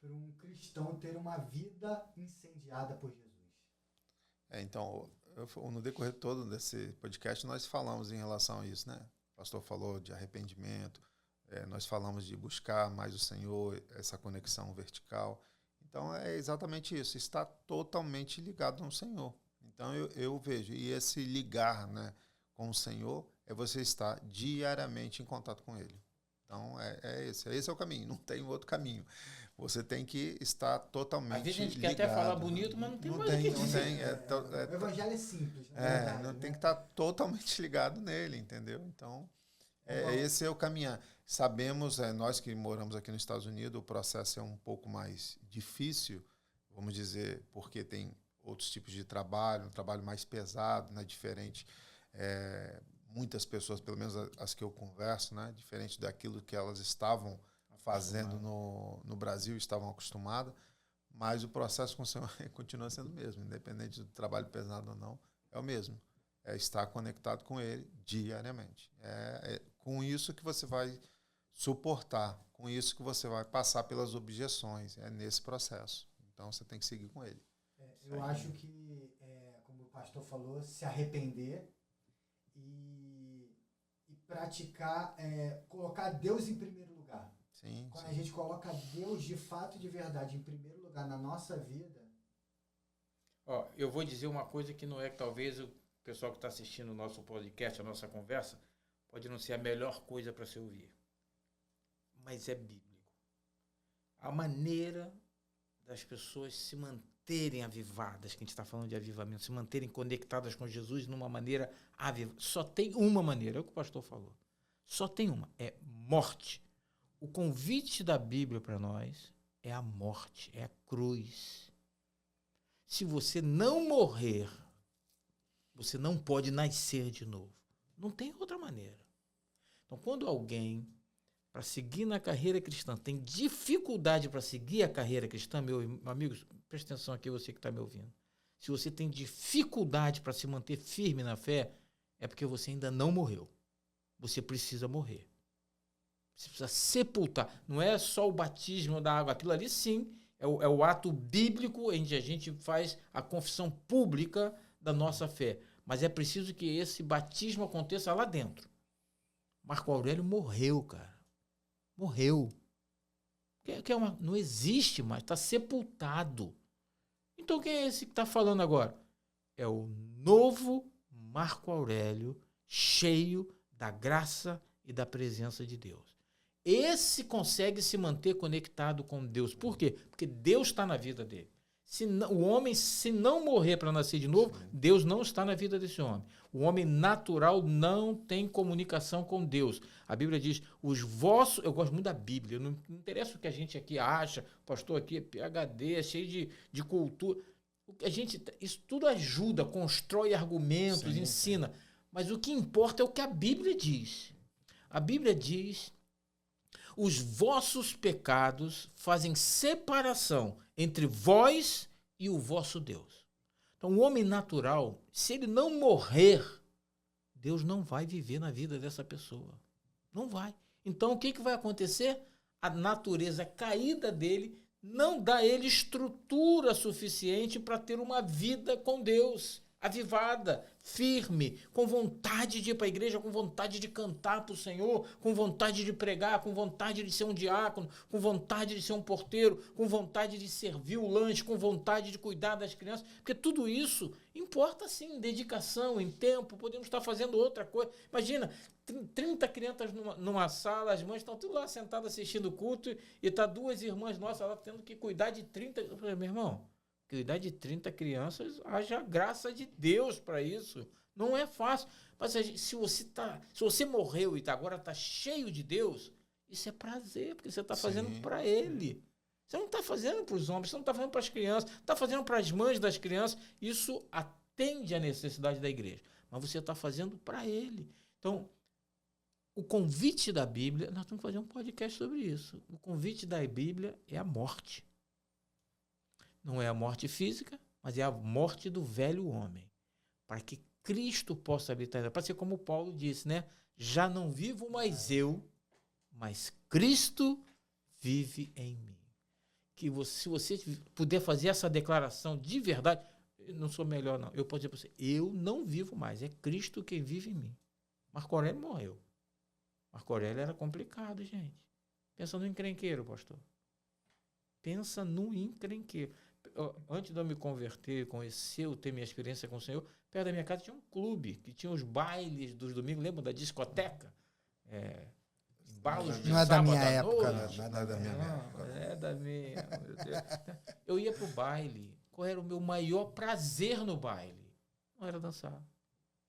para um cristão ter uma vida incendiada por Jesus? Então, no decorrer todo desse podcast, nós falamos em relação a isso, né? O pastor falou de arrependimento, nós falamos de buscar mais o Senhor, essa conexão vertical. Então, é exatamente isso, está totalmente ligado no Senhor. Então, eu vejo, e esse ligar, né, com o Senhor é você estar diariamente em contato com Ele. Então, esse é o caminho, não tem outro caminho. Você tem que estar totalmente ligado. Às vezes a gente quer até falar bonito, mas não tem mais o que dizer. O evangelho é simples. Verdade, não tem que estar totalmente ligado nele, entendeu? Então, esse é o caminhar. Sabemos, nós que moramos aqui nos Estados Unidos, o processo é um pouco mais difícil, vamos dizer, porque tem outros tipos de trabalho, um trabalho mais pesado, né, diferente. Muitas pessoas, pelo menos as que eu converso, né, diferente daquilo que elas estavam fazendo no Brasil, estavam acostumadas, mas o processo com o Senhor continua sendo o mesmo, independente do trabalho pesado ou não, é o mesmo. É estar conectado com Ele diariamente. É com isso que você vai suportar, com isso que você vai passar pelas objeções, é nesse processo. Então, você tem que seguir com Ele. Eu acho que, como o pastor falou, se arrepender e praticar, colocar Deus em primeiro lugar. Sim, Quando a gente coloca Deus de fato e de verdade em primeiro lugar na nossa vida. Eu vou dizer uma coisa que não é que talvez o pessoal que está assistindo o nosso podcast, a nossa conversa, pode não ser a melhor coisa para se ouvir. Mas é bíblico. A maneira das pessoas se manterem avivadas, que a gente está falando de avivamento, se manterem conectadas com Jesus numa maneira avivada. Só tem uma maneira, é o que o pastor falou. Só tem uma, é morte. O convite da Bíblia para nós é a morte, é a cruz. Se você não morrer, você não pode nascer de novo. Não tem outra maneira. Então, quando alguém, para seguir na carreira cristã, tem dificuldade para seguir a carreira cristã, meu amigo, presta atenção aqui, você que está me ouvindo. Se você tem dificuldade para se manter firme na fé, é porque você ainda não morreu. Você precisa morrer. Você precisa sepultar. Não é só o batismo da água. Aquilo ali, sim, é o ato bíblico em que a gente faz a confissão pública da nossa fé. Mas é preciso que esse batismo aconteça lá dentro. Marco Aurélio morreu, cara. Morreu. Não existe mais. Está sepultado. Então quem é esse que está falando agora? É o novo Marco Aurélio, cheio da graça e da presença de Deus. Esse consegue se manter conectado com Deus. Por quê? Porque Deus está na vida dele. O homem, se não morrer para nascer de novo, Deus não está na vida desse homem. O homem natural não tem comunicação com Deus. A Bíblia diz, os vossos... Eu gosto muito da Bíblia, não interessa o que a gente aqui acha, o pastor aqui é PhD, é cheio de cultura. Isso tudo ajuda, constrói argumentos, ensina. Mas o que importa é o que a Bíblia diz. A Bíblia diz... Os vossos pecados fazem separação entre vós e o vosso Deus. Então, o homem natural, se ele não morrer, Deus não vai viver na vida dessa pessoa. Não vai. Então, o que vai acontecer? A natureza caída dele não dá a ele estrutura suficiente para ter uma vida com Deus, avivada, firme, com vontade de ir para a igreja, com vontade de cantar para o Senhor, com vontade de pregar, com vontade de ser um diácono, com vontade de ser um porteiro, com vontade de servir o lanche, com vontade de cuidar das crianças, porque tudo isso importa sim, em dedicação, em tempo, podemos estar fazendo outra coisa. Imagina, 30 crianças numa sala, as mães estão tudo lá sentadas assistindo o culto e tá duas irmãs nossas lá tendo que cuidar de 30. Eu falei, meu irmão, cuidar de 30 crianças, haja graça de Deus para isso. Não é fácil. Mas se você morreu e agora está cheio de Deus, isso é prazer, porque você está fazendo para Ele. Você não está fazendo para os homens, você não está fazendo para as crianças, está fazendo para as mães das crianças. Isso atende à necessidade da igreja. Mas você está fazendo para Ele. Então, o convite da Bíblia, nós temos que fazer um podcast sobre isso. O convite da Bíblia é a morte. Não é a morte física, mas é a morte do velho homem. Para que Cristo possa habitar. Para ser como Paulo disse, né? Já não vivo mais eu, mas Cristo vive em mim. Se você puder fazer essa declaração de verdade, não sou melhor, não. Eu posso dizer para você, eu não vivo mais. É Cristo quem vive em mim. Marco Aurélio morreu. Marco Aurélio era complicado, gente. Pensa no encrenqueiro, pastor. Pensa no encrenqueiro. Antes de eu me converter, conhecer, ter minha experiência com o Senhor, perto da minha casa tinha um clube, que tinha os bailes dos domingos, lembra da discoteca? Balos de não é da minha sábado à época, noite. Não é da minha época. É da minha, meu Deus. Eu ia pro baile. Qual era o meu maior prazer no baile? Não era dançar.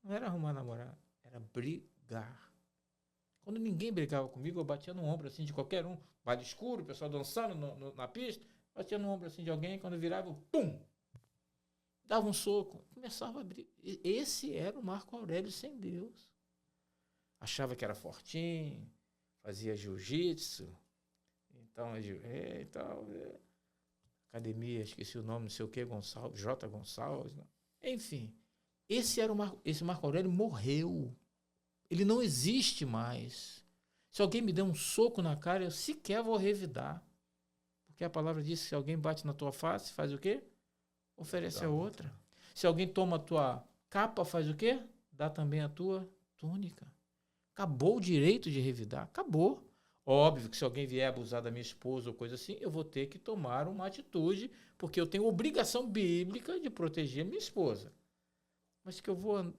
Não era arrumar namorado. Era brigar. Quando ninguém brigava comigo, eu batia no ombro assim de qualquer um. Baile escuro, o pessoal dançando na pista. Batia no ombro assim de alguém. Quando eu virava, pum! Dava um soco. Começava a brigar. Esse era o Marco Aurélio sem Deus. Achava que era fortinho. Fazia jiu-jitsu. Então, academia, esqueci o nome, não sei o que, Gonçalves, J. Gonçalves. Não. Enfim, esse Marco Aurélio morreu. Ele não existe mais. Se alguém me der um soco na cara, eu sequer vou revidar. Porque a palavra diz que se alguém bate na tua face, faz o quê? Oferece a outra. Se alguém toma a tua capa, faz o quê? Dá também a tua túnica. Acabou o direito de revidar. Acabou. Óbvio que se alguém vier abusar da minha esposa ou coisa assim, eu vou ter que tomar uma atitude, porque eu tenho obrigação bíblica de proteger minha esposa. Mas que eu vou...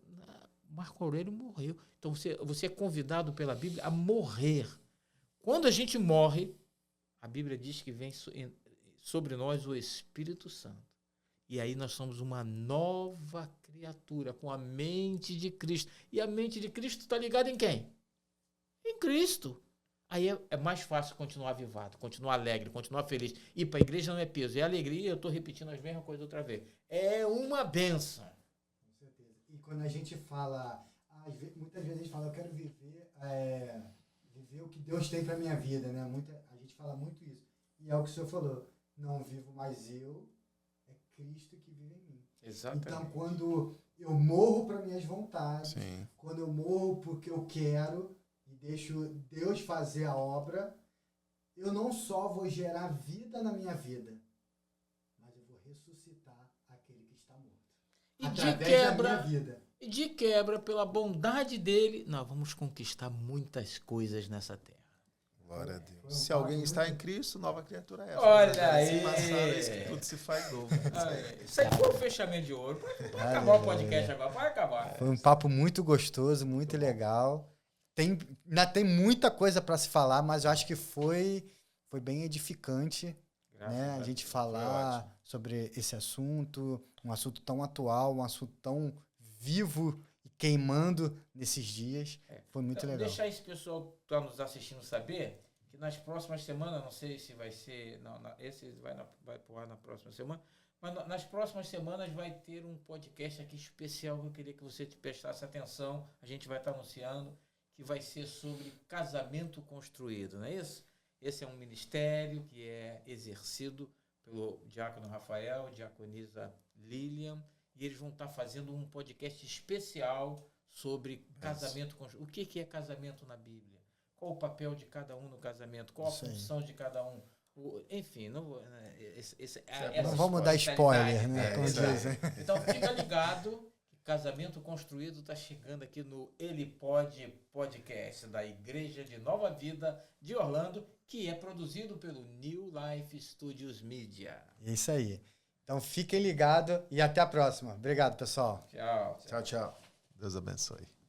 Marco Aurélio morreu. Então você é convidado pela Bíblia a morrer. Quando a gente morre, a Bíblia diz que vem sobre nós o Espírito Santo. E aí nós somos uma nova criatura, com a mente de Cristo. E a mente de Cristo está ligada em quem? Em Cristo. Aí é mais fácil continuar avivado, continuar alegre, continuar feliz. Ir para a igreja não é peso, é alegria. Eu estou repetindo as mesmas coisas outra vez. É uma bênção. Com certeza. E quando a gente fala, muitas vezes a gente fala, eu quero viver o que Deus tem para minha vida, né? A gente fala muito isso. E é o que o senhor falou, não vivo mais eu, é Cristo que vive em mim. Exatamente. Então, quando eu morro para minhas vontades, Sim. quando eu morro porque eu quero e deixo Deus fazer a obra, eu não só vou gerar vida na minha vida, mas eu vou ressuscitar aquele que está morto. E através da minha vida. E de quebra, pela bondade dele, nós vamos conquistar muitas coisas nessa terra. Glória a Deus. Se alguém está em Cristo, nova criatura é essa. Olha aí. Se passaram, isso que tudo se faz novo. Isso aí foi o fechamento de ouro. Pode acabar o podcast agora, pode acabar. Foi um papo muito gostoso, muito legal. Ainda tem muita coisa para se falar, mas eu acho que foi bem edificante, né? A gente falar sobre esse assunto, um assunto tão atual, um assunto tão vivo e queimando nesses dias. Foi muito legal. Deixar esse pessoal que está nos assistindo saber que nas próximas semanas, não sei se vai ser... esse vai pro ar na próxima semana, mas nas próximas semanas vai ter um podcast aqui especial que eu queria que você prestasse atenção. A gente vai estar anunciando que vai ser sobre casamento construído, não é isso? Esse é um ministério que é exercido pelo diácono Rafael, diaconisa Lilian, e eles vão estar fazendo um podcast especial sobre casamento construído. O que é casamento na Bíblia? Qual o papel de cada um no casamento? Qual a função de cada um? Enfim, não vamos dar spoiler, né? Como dizem. Então fica ligado. Casamento Construído está chegando aqui no Ele Pode Podcast da Igreja de Nova Vida de Orlando, que é produzido pelo New Life Studios Media. É isso aí. Então fiquem ligados e até a próxima. Obrigado, pessoal. Tchau. Tchau, tchau. Deus abençoe.